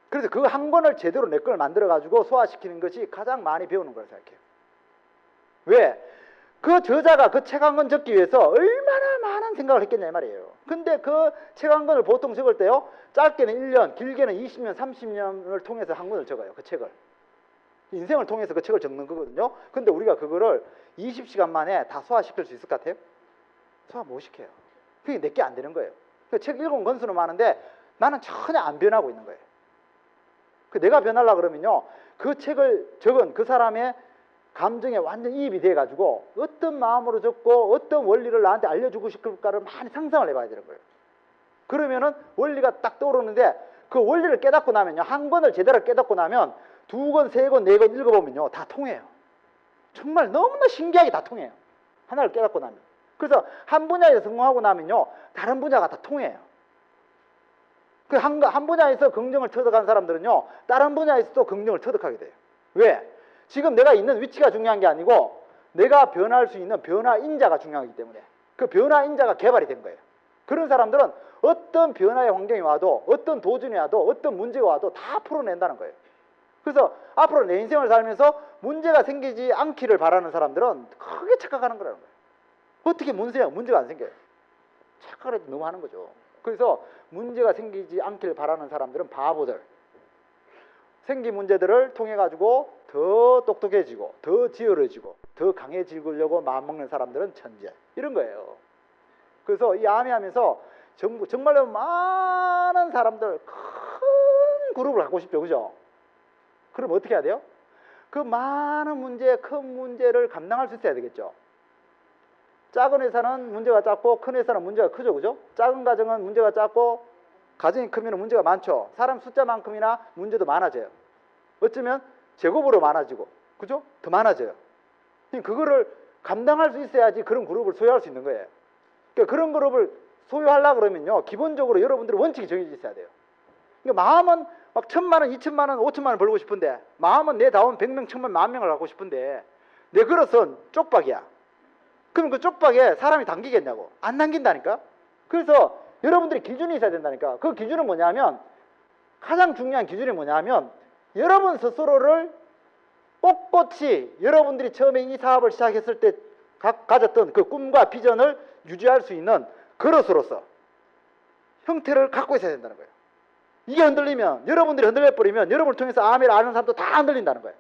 그래서 그 한 권을 제대로 내 걸 만들어가지고 소화시키는 것이 가장 많이 배우는 거라고 생각해요. 왜? 그 저자가 그 책 한 권 적기 위해서 얼마나 많은 생각을 했겠냐 이 말이에요. 근데 그 책 한 권을 보통 적을 때요, 짧게는 1년, 길게는 20년, 30년을 통해서 한 권을 적어요. 그 책을. 인생을 통해서 그 책을 적는 거거든요. 근데 우리가 그거를 20시간 만에 다 소화시킬 수 있을 것 같아요? 소화 못 시켜요. 그게 내게 안 되는 거예요. 그 책 읽은 권수는 많은데 나는 전혀 안 변하고 있는 거예요. 그 내가 변하려고 그러면요, 그 책을 적은 그 사람의 감정에 완전 이입이 돼가지고 어떤 마음으로 적고 어떤 원리를 나한테 알려주고 싶을까를 많이 상상을 해봐야 되는 거예요. 그러면은 원리가 딱 떠오르는데, 그 원리를 깨닫고 나면요, 한 권을 제대로 깨닫고 나면 2권, 3권, 4권 읽어보면요, 다 통해요. 정말 너무나 신기하게 다 통해요. 하나를 깨닫고 나면. 그래서 한 분야에서 성공하고 나면요, 다른 분야가 다 통해요. 그 한 분야에서 긍정을 터득한 사람들은요, 다른 분야에서도 긍정을 터득하게 돼요. 왜? 지금 내가 있는 위치가 중요한 게 아니고 내가 변할 수 있는 변화인자가 중요하기 때문에 그 변화인자가 개발이 된 거예요. 그런 사람들은 어떤 변화의 환경이 와도, 어떤 도전이 와도, 어떤 문제가 와도 다 풀어낸다는 거예요. 그래서 앞으로 내 인생을 살면서 문제가 생기지 않기를 바라는 사람들은 크게 착각하는 거라는 거예요. 어떻게 문제가 안 생겨요? 착각을 해도 너무 하는 거죠. 그래서 문제가 생기지 않기를 바라는 사람들은 바보들. 생긴 문제들을 통해 가지고 더 똑똑해지고 더 지혜로워지고 더 강해지려고 마음먹는 사람들은 천재. 이런 거예요. 그래서 이 암이 하면서 정말로 많은 사람들, 큰 그룹을 갖고 싶죠. 그죠? 그럼 어떻게 해야 돼요? 그 많은 문제, 큰 문제를 감당할 수 있어야 되겠죠. 작은 회사는 문제가 작고 큰 회사는 문제가 크죠. 그죠? 작은 가정은 문제가 작고 가정이 크면 문제가 많죠. 사람 숫자만큼이나 문제도 많아져요. 어쩌면 제곱으로 많아지고, 그죠? 더 많아져요. 그거를 감당할 수 있어야지 그런 그룹을 소유할 수 있는 거예요. 그러니까 그런 그룹을 소유하려고 그러면요, 기본적으로 여러분들의 원칙이 정해져 있어야 돼요. 그러니까 마음은 막 1,000만 원, 2,000만 원, 5,000만 원 벌고 싶은데, 마음은 내 다운 100명, 1,000명, 10,000명을 갖고 싶은데 내 그릇은 쪽박이야. 그럼 그 쪽박에 사람이 당기겠냐고. 안 당긴다니까. 그래서 여러분들이 기준이 있어야 된다니까. 그 기준은 뭐냐면, 가장 중요한 기준이 뭐냐면, 여러분 스스로를 꼿꼿이 여러분들이 처음에 이 사업을 시작했을 때 가졌던 그 꿈과 비전을 유지할 수 있는 그릇으로서 형태를 갖고 있어야 된다는 거예요. 이게 흔들리면, 여러분들이 흔들려버리면 여러분을 통해서 아멘을 아는 사람도 다 흔들린다는 거예요.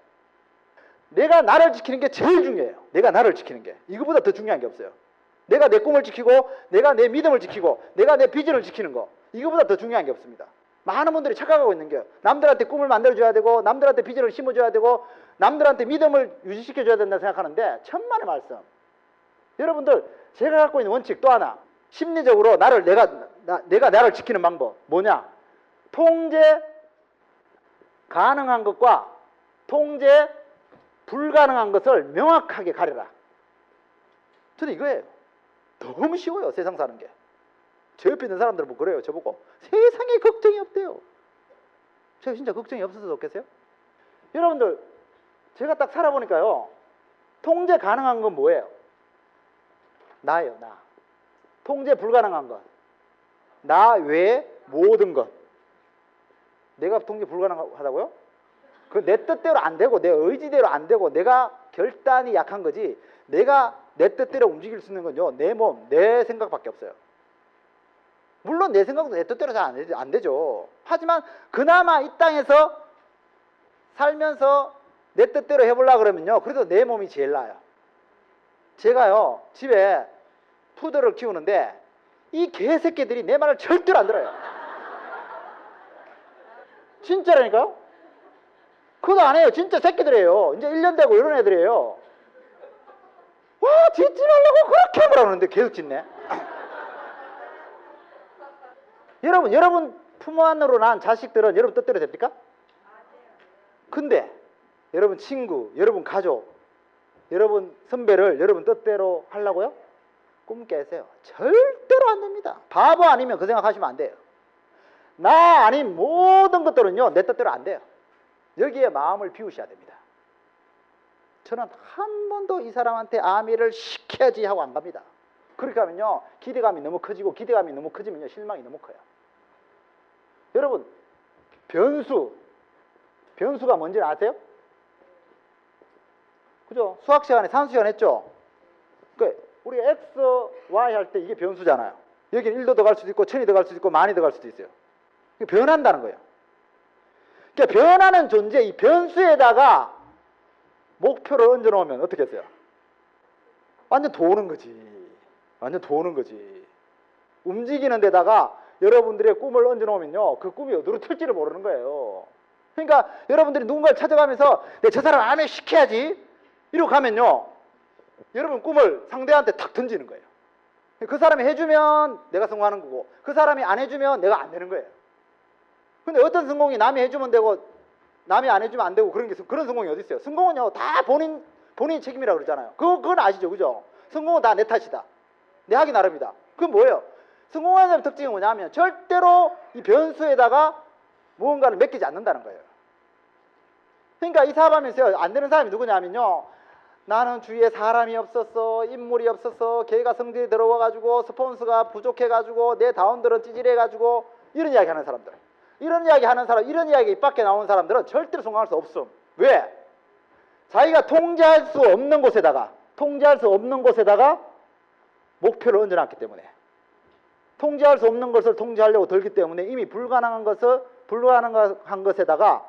내가 나를 지키는 게 제일 중요해요. 내가 나를 지키는 게. 이거보다 더 중요한 게 없어요. 내가 내 꿈을 지키고, 내가 내 믿음을 지키고, 내가 내 비전을 지키는 거, 이거보다 더 중요한 게 없습니다. 많은 분들이 착각하고 있는 게, 남들한테 꿈을 만들어줘야 되고, 남들한테 비전을 심어줘야 되고, 남들한테 믿음을 유지시켜줘야 된다 생각하는데, 천만의 말씀. 여러분들, 제가 갖고 있는 원칙 또 하나, 심리적으로 내가 나를 지키는 방법 뭐냐? 통제 가능한 것과 통제 불가능한 것을 명확하게 가려라. 저는 이거예요. 너무 쉬워요, 세상 사는 게. 제 옆에 있는 사람들은 뭐 그래요, 저보고. 세상에 걱정이 없대요. 제가 진짜 걱정이 없어서 좋겠어요? 여러분들, 제가 딱 살아보니까요, 통제 가능한 건 뭐예요? 나예요, 나. 통제 불가능한 것, 나 외에 모든 것. 내가 통제 불가능하다고요? 그 내 뜻대로 안 되고, 내 의지대로 안 되고, 내가 결단이 약한 거지, 내가 내 뜻대로 움직일 수 있는 건요, 내 몸, 내 생각밖에 없어요. 물론 내 생각도 내 뜻대로 잘 안 되죠. 하지만 그나마 이 땅에서 살면서 내 뜻대로 해보려고 그러면요, 그래도 내 몸이 제일 나아요. 제가요, 집에 푸드를 키우는데 이 개새끼들이 내 말을 절대로 안 들어요. 진짜라니까요? 그거 안 해요. 진짜 새끼들이에요. 이제 1년 되고 이런 애들이에요. 와, 짖지 말라고 그렇게 뭐라 그러는데 계속 짖네. 여러분 부모 안으로 난 자식들은 여러분 뜻대로 됩니까? 근데 여러분 친구, 여러분 가족, 여러분 선배를 여러분 뜻대로 하려고요? 꿈 깨세요. 절대로 안 됩니다. 바보 아니면 그 생각하시면 안 돼요. 나 아닌 모든 것들은요, 내 뜻대로 안 돼요. 여기에 마음을 비우셔야 됩니다. 저는 한 번도 이 사람한테 아미를 시켜야지 하고 안 갑니다. 그렇게 하면요, 기대감이 너무 커지고, 기대감이 너무 커지면요, 실망이 너무 커요. 여러분, 변수가 뭔지 아세요? 그죠? 수학 시간에 산수 시간 했죠? 우리 x, y 할 때 이게 변수잖아요. 여기는 1도 더 갈 수도 있고 1000이 더 갈 수도 있고 만이 더 갈 수도 있어요. 변한다는 거예요. 그러니까 변하는 존재, 이 변수에다가 목표를 얹어 놓으면 어떻게 했어요? 완전 도는 거지. 완전 도는 거지. 움직이는 데다가 여러분들의 꿈을 얹어 놓으면요, 그 꿈이 어디로 튈지를 모르는 거예요. 그러니까 여러분들이 누군가를 찾아가면서 내 저 사람 안에 시켜야지 이러고 가면요, 여러분 꿈을 상대한테 탁 던지는 거예요. 그 사람이 해주면 내가 성공하는 거고, 그 사람이 안 해주면 내가 안 되는 거예요. 근데 어떤 성공이 남이 해주면 되고 남이 안 해주면 안 되고 그런 성공이 어디 있어요? 성공은요, 다 본인 책임이라고 그러잖아요. 그건 아시죠, 그죠? 성공은 다 내 탓이다, 내 하기 나름이다. 그건 뭐예요? 성공하는 사람의 특징이 뭐냐면 절대로 이 변수에다가 무언가를 맡기지 않는다는 거예요. 그러니까 이 사업하면서 안 되는 사람이 누구냐면요, 나는 주위에 사람이 없었어, 인물이 없었어, 걔가 성질이 들어와가지고 스폰서가 부족해가지고 내 다운들은 찌질해가지고, 이런 이야기 하는 사람들, 이런 이야기 하는 사람, 이런 이야기 입 밖에 나오는 사람들은 절대로 성공할 수 없음. 왜? 자기가 통제할 수 없는 곳에다가 목표를 얹어놨기 때문에, 통제할 수 없는 것을 통제하려고 들기 때문에 이미 불가능한 것에다가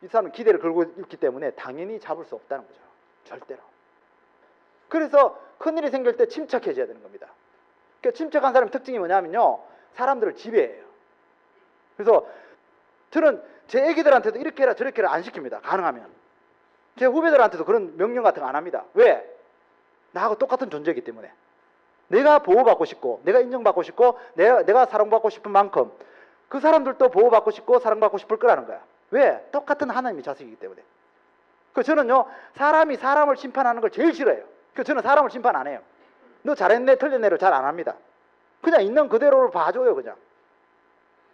이 사람은 기대를 걸고 있기 때문에 당연히 잡을 수 없다는 거죠. 절대로. 그래서 큰일이 생길 때 침착해져야 되는 겁니다. 그러니까 침착한 사람의 특징이 뭐냐면요, 사람들을 지배해요. 그래서 저는 제 애기들한테도 이렇게 해라 저렇게 해라 안 시킵니다. 가능하면. 제 후배들한테도 그런 명령 같은 거 안 합니다. 왜? 나하고 똑같은 존재이기 때문에. 내가 보호받고 싶고, 내가 인정받고 싶고, 내가 사랑받고 싶은 만큼 그 사람들도 보호받고 싶고 사랑받고 싶을 거라는 거야. 왜? 똑같은 하나님의 자식이기 때문에. 그 저는요 사람이 사람을 심판하는 걸 제일 싫어해요. 그 저는 사람을 심판 안 해요. 너 잘했네 틀렸네를 잘 안 합니다. 그냥 있는 그대로를 봐줘요 그냥.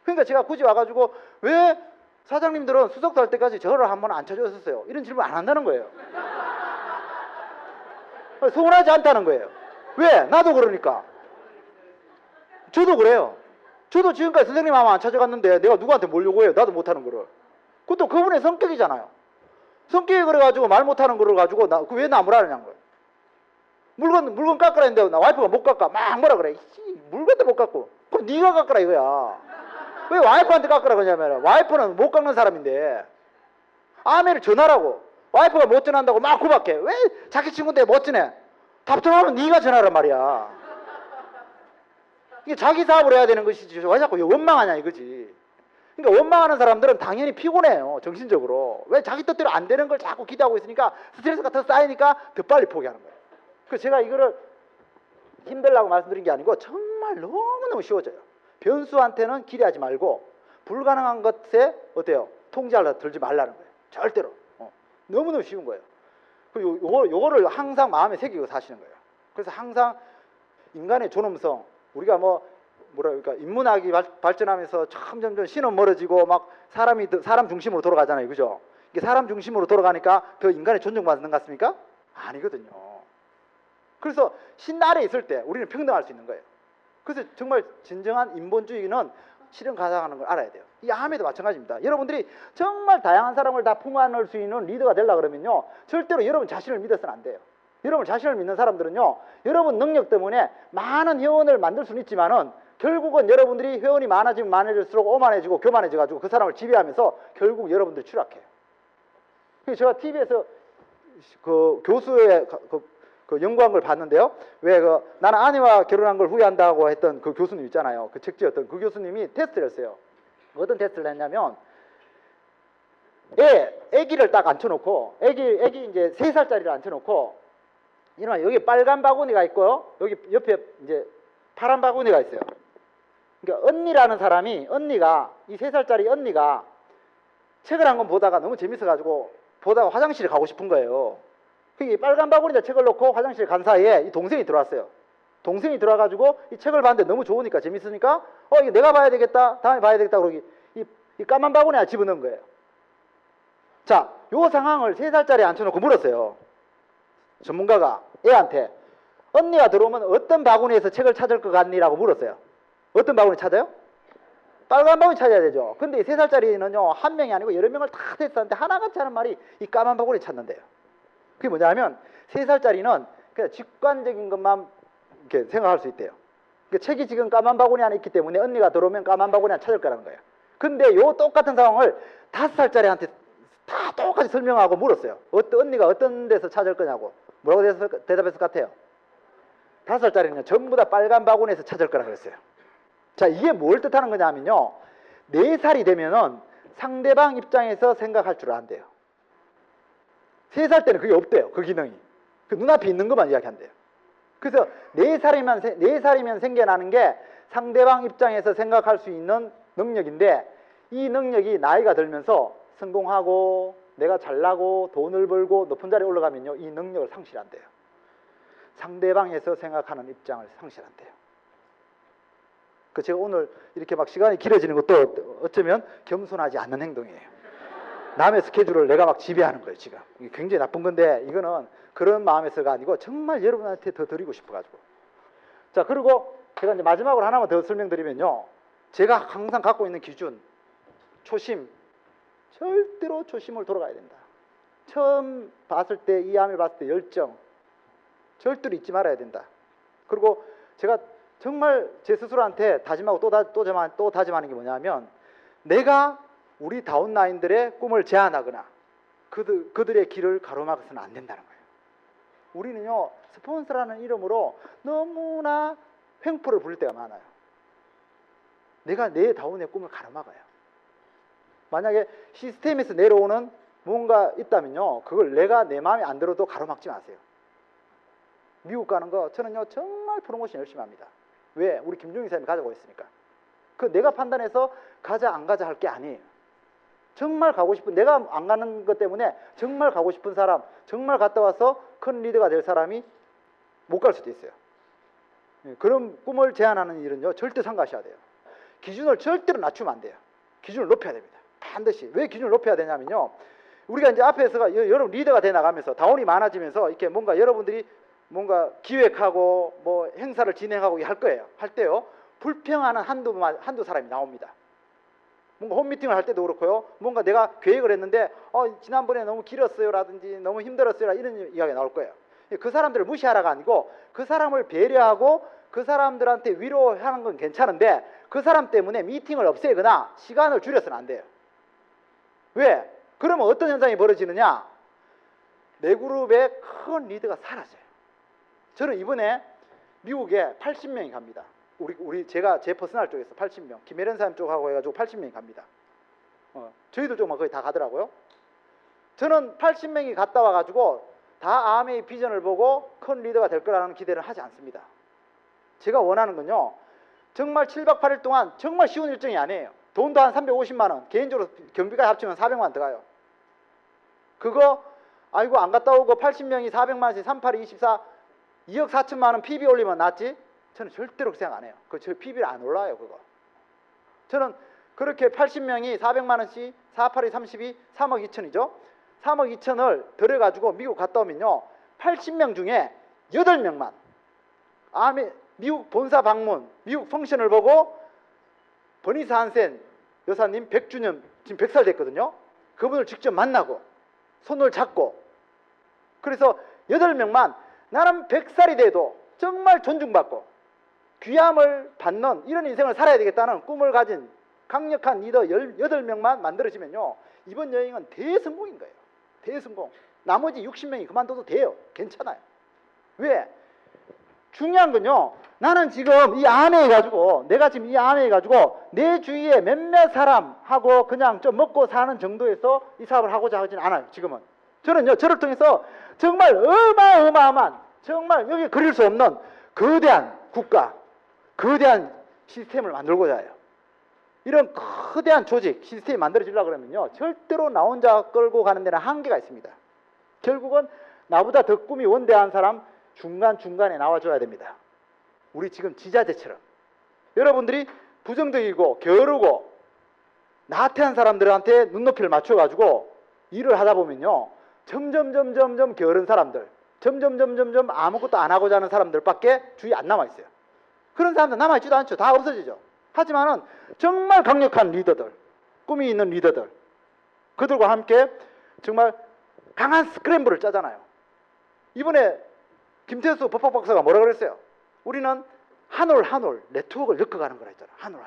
그러니까 제가 굳이 와가지고 왜 사장님들은 수석도 할 때까지 저를 한번 안 찾아줬었어요? 이런 질문 안 한다는 거예요. 서운하지 않다는 거예요. 왜? 나도 그러니까. 저도 그래요. 저도 지금까지 선생님 하면 안 찾아갔는데 내가 누구한테 뭘 요구해요? 나도 못하는 거를. 그것도 그분의 성격이잖아요. 성격이 그래가지고 말 못하는 거를 가지고 왜 나 뭐라 그러냐는 거예요. 물건 깎으라 했는데 나 와이프가 못 깎아. 막 뭐라 그래. 물건도 못 깎고. 그럼 네가 깎으라 이거야. 왜 와이프한테 깎으라 그러냐면 와이프는 못 깎는 사람인데 아내를 전화라고. 와이프가 못 전한다고 막 구박해. 왜 자기 친구인데 못 전해? 답답하면 네가 전화란 말이야. 이게 자기 사업을 해야 되는 것이지 왜 자꾸 원망하냐 이거지. 그러니까 원망하는 사람들은 당연히 피곤해요. 정신적으로. 왜 자기 뜻대로 안 되는 걸 자꾸 기대하고 있으니까 스트레스가 더 쌓이니까 더 빨리 포기하는 거예요. 그래서 제가 이거를 힘들라고 말씀드린 게 아니고 정말 너무너무 쉬워져요. 변수한테는 기대하지 말고 불가능한 것에 어때요? 통제하려 들지 말라는 거예요. 절대로. 너무너무 쉬운 거예요. 그리고 요거를 항상 마음에 새기고 사시는 거예요. 그래서 항상 인간의 존엄성, 우리가 그러니까 인문학이 발전하면서 점점 신은 멀어지고 막 사람 중심으로 돌아가잖아요. 그죠? 이게 사람 중심으로 돌아가니까 더 인간의 존중받는 것 같습니까? 아니거든요. 그래서 신 아래에 있을 때 우리는 평등할 수 있는 거예요. 그래서 정말 진정한 인본주의는 실현 가능하는 걸 알아야 돼요. 이 암에도 마찬가지입니다. 여러분들이 정말 다양한 사람을 다 풍화할 수 있는 리더가 되려고 그러면요 절대로 여러분 자신을 믿어서는 안 돼요. 여러분 자신을 믿는 사람들은요 여러분 능력 때문에 많은 회원을 만들 수는 있지만은 결국은 여러분들이 회원이 많아지면 많아질수록 오만해지고 교만해져가지고 그 사람을 지배하면서 결국 여러분들이 추락해요. 그래서 제가 TV에서 그 교수의 그 연구한 걸 봤는데요. 왜 나는 아내와 결혼한 걸 후회한다고 했던 그 교수님 있잖아요. 그 책지였던 그 교수님이 테스트를 했어요. 어떤 테스트를 했냐면 애기를 딱 앉혀놓고 애기 이제 3살짜리를 앉혀놓고 이놈아 여기 빨간 바구니가 있고요. 여기 옆에 이제 파란 바구니가 있어요. 그러니까 언니라는 사람이 이 3살짜리 언니가 책을 한 권 보다가 너무 재밌어가지고 보다가 화장실에 가고 싶은 거예요. 이 빨간 바구니에 책을 놓고 화장실에 간 사이에 이 동생이 들어왔어요. 동생이 들어와가지고 이 책을 봤는데 너무 좋으니까 재밌으니까 이거 내가 봐야 되겠다. 다음에 봐야 되겠다. 그러고 이 까만 바구니에 집어넣은 거예요. 자, 요 상황을 3살짜리 앉혀놓고 물었어요. 전문가가 애한테 언니가 들어오면 어떤 바구니에서 책을 찾을 것 같니? 라고 물었어요. 어떤 바구니 찾아요? 빨간 바구니 찾아야 되죠. 근데 이 3살짜리는요 한 명이 아니고 여러 명을 다 테스트하는데 하나같이 하는 말이 이 까만 바구니 찾는데요. 그게 뭐냐면 3살짜리는 그냥 직관적인 것만 이렇게 생각할 수 있대요. 그러니까 책이 지금 까만 바구니 안에 있기 때문에 언니가 들어오면 까만 바구니 안에 찾을 거라는 거예요. 근데 요 똑같은 상황을 5살짜리한테 다 똑같이 설명하고 물었어요. 언니가 어떤 데서 찾을 거냐고. 뭐라고 대답했을 것 같아요? 5살짜리는 전부 다 빨간 바구니에서 찾을 거라 그랬어요. 자, 이게 뭘 뜻하는 거냐면요 4살이 되면은 상대방 입장에서 생각할 줄 안돼요. 3살 때는 그게 없대요. 그 기능이. 그 눈앞에 있는 것만 이야기한대요. 그래서 4살이면 생겨나는 게 상대방 입장에서 생각할 수 있는 능력인데 이 능력이 나이가 들면서 성공하고 내가 잘나고 돈을 벌고 높은 자리에 올라가면요 이 능력을 상실한대요. 상대방에서 생각하는 입장을 상실한대요. 그 제가 오늘 이렇게 막 시간이 길어지는 것도 어쩌면 겸손하지 않는 행동이에요. 남의 스케줄을 내가 막 지배하는 거예요 지금. 이게 굉장히 나쁜 건데 이거는 그런 마음에서가 아니고 정말 여러분한테 더 드리고 싶어가지고. 자, 그리고 제가 이제 마지막으로 하나만 더 설명드리면요 제가 항상 갖고 있는 기준 초심, 절대로 초심을 돌아가야 된다. 처음 봤을 때 이 암을 봤을 때 열정 절대로 잊지 말아야 된다. 그리고 제가 정말 제 스스로한테 다짐하고 또 다짐하는 게 뭐냐면 내가 우리 다운라인들의 꿈을 제한하거나 그들의 길을 가로막아서는 안 된다는 거예요. 우리는요 스폰서라는 이름으로 너무나 횡포를 부릴 때가 많아요. 내가 내 다운의 꿈을 가로막아요. 만약에 시스템에서 내려오는 뭔가 있다면요 그걸 내가 내 마음에 안 들어도 가로막지 마세요. 미국 가는 거 저는요 정말 프로모션 열심히 합니다. 왜? 우리 김종희 사님이 가자고 했으니까. 그 내가 판단해서 가자 안 가자 할 게 아니에요. 정말 가고 싶은, 내가 안 가는 것 때문에 정말 가고 싶은 사람, 정말 갔다 와서 큰 리더가 될 사람이 못 갈 수도 있어요. 그런 꿈을 제안하는 일은요, 절대 삼가셔야 돼요. 기준을 절대로 낮추면 안 돼요. 기준을 높여야 됩니다. 반드시. 왜 기준을 높여야 되냐면요, 우리가 이제 앞에서가 여러분 리더가 돼 나가면서 다운이 많아지면서 이렇게 뭔가 여러분들이 뭔가 기획하고 뭐 행사를 진행하고 할 거예요. 할 때요, 불평하는 한두 사람이 나옵니다. 뭔가 홈미팅을 할 때도 그렇고요, 뭔가 내가 계획을 했는데 지난번에 너무 길었어요라든지 너무 힘들었어요 이런 이야기가 나올 거예요. 그 사람들을 무시하라가 아니고 그 사람을 배려하고 그 사람들한테 위로하는 건 괜찮은데 그 사람 때문에 미팅을 없애거나 시간을 줄여서는 안 돼요. 왜? 그러면 어떤 현상이 벌어지느냐? 내 그룹의 큰 리더가 사라져요. 저는 이번에 미국에 80명이 갑니다. 제가 제 퍼스널 쪽에서 80명, 김혜련 사람 쪽하고 해가지고 80명이 갑니다. 저희들 쪽만 거의 다 가더라고요. 저는 80명이 갔다 와가지고 다 아메의 비전을 보고 큰 리더가 될 거라는 기대를 하지 않습니다. 제가 원하는 건요, 정말 7박 8일 동안 정말 쉬운 일정이 아니에요. 돈도 한 350만 원, 개인적으로 경비까지 합치면 400만 원 들어가요. 그거 아이고 안 갔다 오고 80명이 400만 원씩 38이 24 2억 4천만 원 PB 올리면 낫지? 저는 절대로 생각 안 해요. 저 PB를 안 올라요, 그거. 저는 그렇게 80명이 400만 원씩 48이 32 3억 2천이죠. 3억 2천을 들여가지고 미국 갔다 오면요, 80명 중에 8명만 미국 본사 방문, 미국 펑션을 보고 버니스 한센 여사님 100주년, 지금 100살 됐거든요. 그분을 직접 만나고 손을 잡고, 그래서 8명만 나는 100살이 돼도 정말 존중받고 귀함을 받는 이런 인생을 살아야 되겠다는 꿈을 가진 강력한 리더 18명만 만들어지면요, 이번 여행은 대성공인 거예요. 대성공. 나머지 60명이 그만둬도 돼요. 괜찮아요. 왜? 중요한 건요, 나는 지금 이 안에 해가지고, 내가 지금 이 안에 해가지고 내 주위에 몇몇 사람하고 그냥 좀 먹고 사는 정도에서 이 사업을 하고자 하진 않아요. 지금은 저는요, 저를 통해서 정말 어마어마한, 정말 여기 그릴 수 없는 거대한 국가, 거대한 시스템을 만들고자 해요. 이런 거대한 조직, 시스템이 만들어지려고 그러면요, 절대로 나 혼자 끌고 가는 데는 한계가 있습니다. 결국은 나보다 더 꿈이 원대한 사람 중간중간에 나와줘야 됩니다. 우리 지금 지자체처럼 여러분들이 부정적이고 게으르고 나태한 사람들한테 눈높이를 맞춰가지고 일을 하다 보면요, 점점 게으른 사람들, 점점 아무것도 안 하고자 하는 사람들밖에 주위에 안 남아있어요. 그런 사람들 남아있지도 않죠. 다 없어지죠. 하지만은 정말 강력한 리더들, 꿈이 있는 리더들, 그들과 함께 정말 강한 스크램블을 짜잖아요. 이번에 김태수 법학 박사가 뭐라 그랬어요? 우리는 한 올 네트워크를 엮어가는 거라 했잖아. 한 올.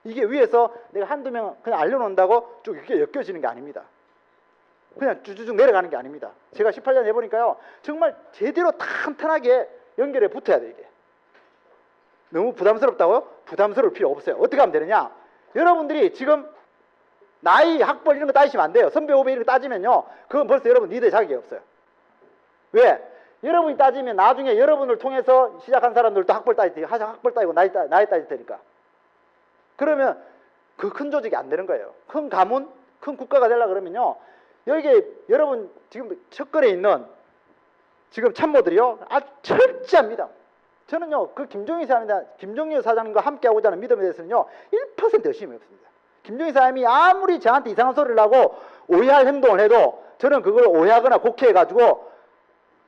이게 위에서 내가 한두 명 그냥 알려놓는다고 쭉 이렇게 엮여지는 게 아닙니다. 그냥 쭉쭉 내려가는 게 아닙니다. 제가 18년 해보니까요, 정말 제대로 탄탄하게 연결해 붙어야 돼. 이게 너무 부담스럽다고요? 부담스러울 필요 없어요. 어떻게 하면 되느냐? 여러분들이 지금 나이, 학벌 이런 거 따지시면 안 돼요. 선배, 후배 이런 거 따지면요, 그건 벌써 여러분 리더의 자격이 없어요. 왜? 여러분이 따지면 나중에 여러분을 통해서 시작한 사람들도 학벌 따지고 나이 따질 테니까. 그러면 그 큰 조직이 안 되는 거예요. 큰 가문, 큰 국가가 되려고 그러면요, 여기에 여러분 지금 첫걸에 있는 지금 참모들이요, 아주 철저합니다. 저는요, 그 김종희 사장님과 함께 하고자 하는 믿음에 대해서는요, 1% 의심이 없습니다. 김종희 사장님이 아무리 저한테 이상한 소리를 하고 오해할 행동을 해도 저는 그걸 오해하거나 곡해해가지고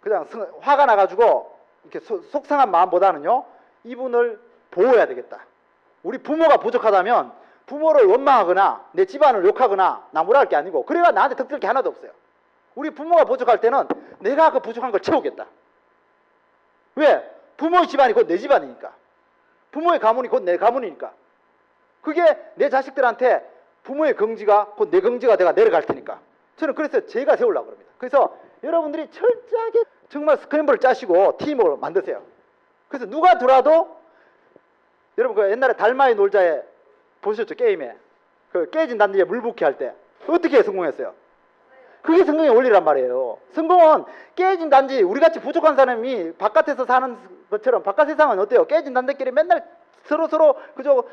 그냥 화가 나가지고 이렇게 속상한 마음보다는요, 이분을 보호해야 되겠다. 우리 부모가 부족하다면 부모를 원망하거나 내 집안을 욕하거나 나무라 할 게 아니고, 그래야 나한테 득될 게 하나도 없어요. 우리 부모가 부족할 때는 내가 그 부족한 걸 채우겠다. 왜? 부모의 집안이 곧 내 집안이니까. 부모의 가문이 곧 내 가문이니까. 그게 내 자식들한테 부모의 긍지가 곧 내 긍지가 내가 내려갈 테니까. 저는 그래서 제가 세우려고 합니다. 그래서 여러분들이 철저하게 정말 스크램블을 짜시고 팀을 만드세요. 그래서 누가 들어와도, 여러분 그 옛날에 달마의 놀자에 보셨죠? 게임에 그 깨진 단지에 물 붓기 할 때 어떻게 성공했어요? 그게 성공의 원리란 말이에요. 성공은 깨진 단지, 우리같이 부족한 사람이 바깥에서 사는 것처럼, 바깥 세상은 어때요? 깨진 단지끼리 맨날 서로 그저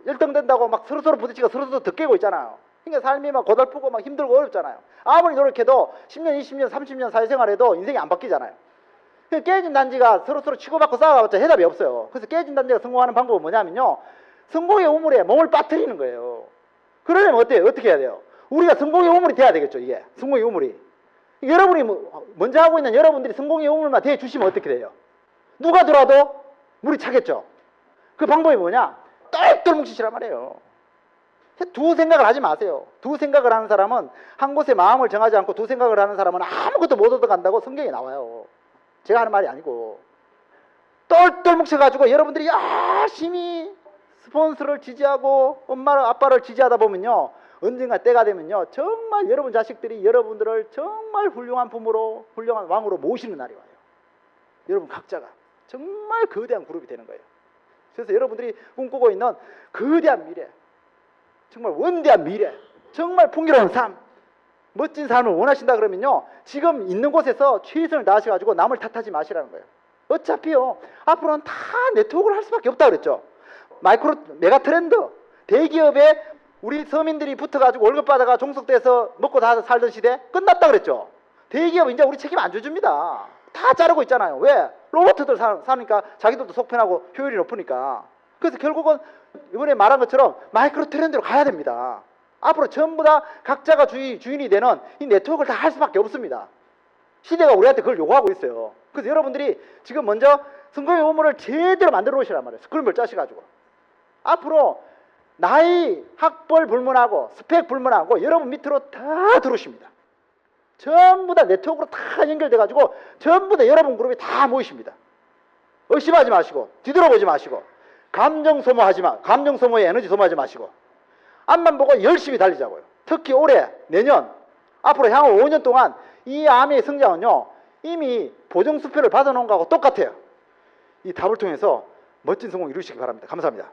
열등된다고 막 서로 부딪히고 서로 더 깨고 있잖아요. 그러니까 삶이 막 고달프고 막 힘들고 어렵잖아요. 아무리 노력해도 10년, 20년, 30년 사회생활해도 인생이 안 바뀌잖아요. 그러니까 깨진 단지가 서로 치고받고 싸워봤자 해답이 없어요. 그래서 깨진 단지가 성공하는 방법은 뭐냐면요, 성공의 우물에 몸을 빠뜨리는 거예요. 그러려면 어때요? 어떻게 해야 돼요? 우리가 성공의 우물이 돼야 되겠죠. 이게 성공의 우물이. 여러분이 먼저 하고 있는 여러분들이 성공의 우물만 대주시면 어떻게 돼요? 누가 들어와도 물이 차겠죠. 그 방법이 뭐냐? 똘똘 뭉치시란 말이에요. 두 생각을 하지 마세요. 두 생각을 하는 사람은 한 곳에 마음을 정하지 않고 두 생각을 하는 사람은 아무것도 못 얻어간다고 성경에 나와요. 제가 하는 말이 아니고. 똘똘 뭉쳐가지고 여러분들이 열심히 스폰서를 지지하고 엄마를 아빠를 지지하다 보면요, 언젠가 때가 되면요, 정말 여러분 자식들이 여러분들을 정말 훌륭한 부모로, 훌륭한 왕으로 모시는 날이 와요. 여러분 각자가 정말 거대한 그룹이 되는 거예요. 그래서 여러분들이 꿈꾸고 있는 거대한 미래, 정말 원대한 미래, 정말 풍요로운 삶, 멋진 삶을 원하신다 그러면요, 지금 있는 곳에서 최선을 다하셔가지고 남을 탓하지 마시라는 거예요. 어차피요, 앞으로는 다 네트워크를 할 수밖에 없다 그랬죠. 메가 트렌드, 대기업에 우리 서민들이 붙어가지고 월급 받아가 종속돼서 먹고 다 살던 시대 끝났다 그랬죠. 대기업 이제 우리 책임 안 져줍니다. 다 자르고 있잖아요. 왜? 로봇들 사니까 자기들도 속편하고 효율이 높으니까. 그래서 결국은 이번에 말한 것처럼 마이크로 트렌드로 가야 됩니다. 앞으로 전부 다 각자가 주인이 되는 이 네트워크를 다 할 수밖에 없습니다. 시대가 우리한테 그걸 요구하고 있어요. 그래서 여러분들이 지금 먼저 성공의 우물을 제대로 만들어 놓으시란 말이에요. 그림을 짜셔가지고 앞으로 나이, 학벌 불문하고 스펙 불문하고 여러분 밑으로 다 들어오십니다. 전부 다 네트워크로 다 연결돼가지고 전부 다 여러분 그룹이 다 모이십니다. 의심하지 마시고 뒤돌아보지 마시고 감정 소모의 에너지 소모하지 마시고 앞만 보고 열심히 달리자고요. 특히 올해, 내년, 앞으로 향후 5년 동안 이 암의 성장은요, 이미 보정수표를 받아놓은 거하고 똑같아요. 이 답을 통해서 멋진 성공 이루시기 바랍니다. 감사합니다.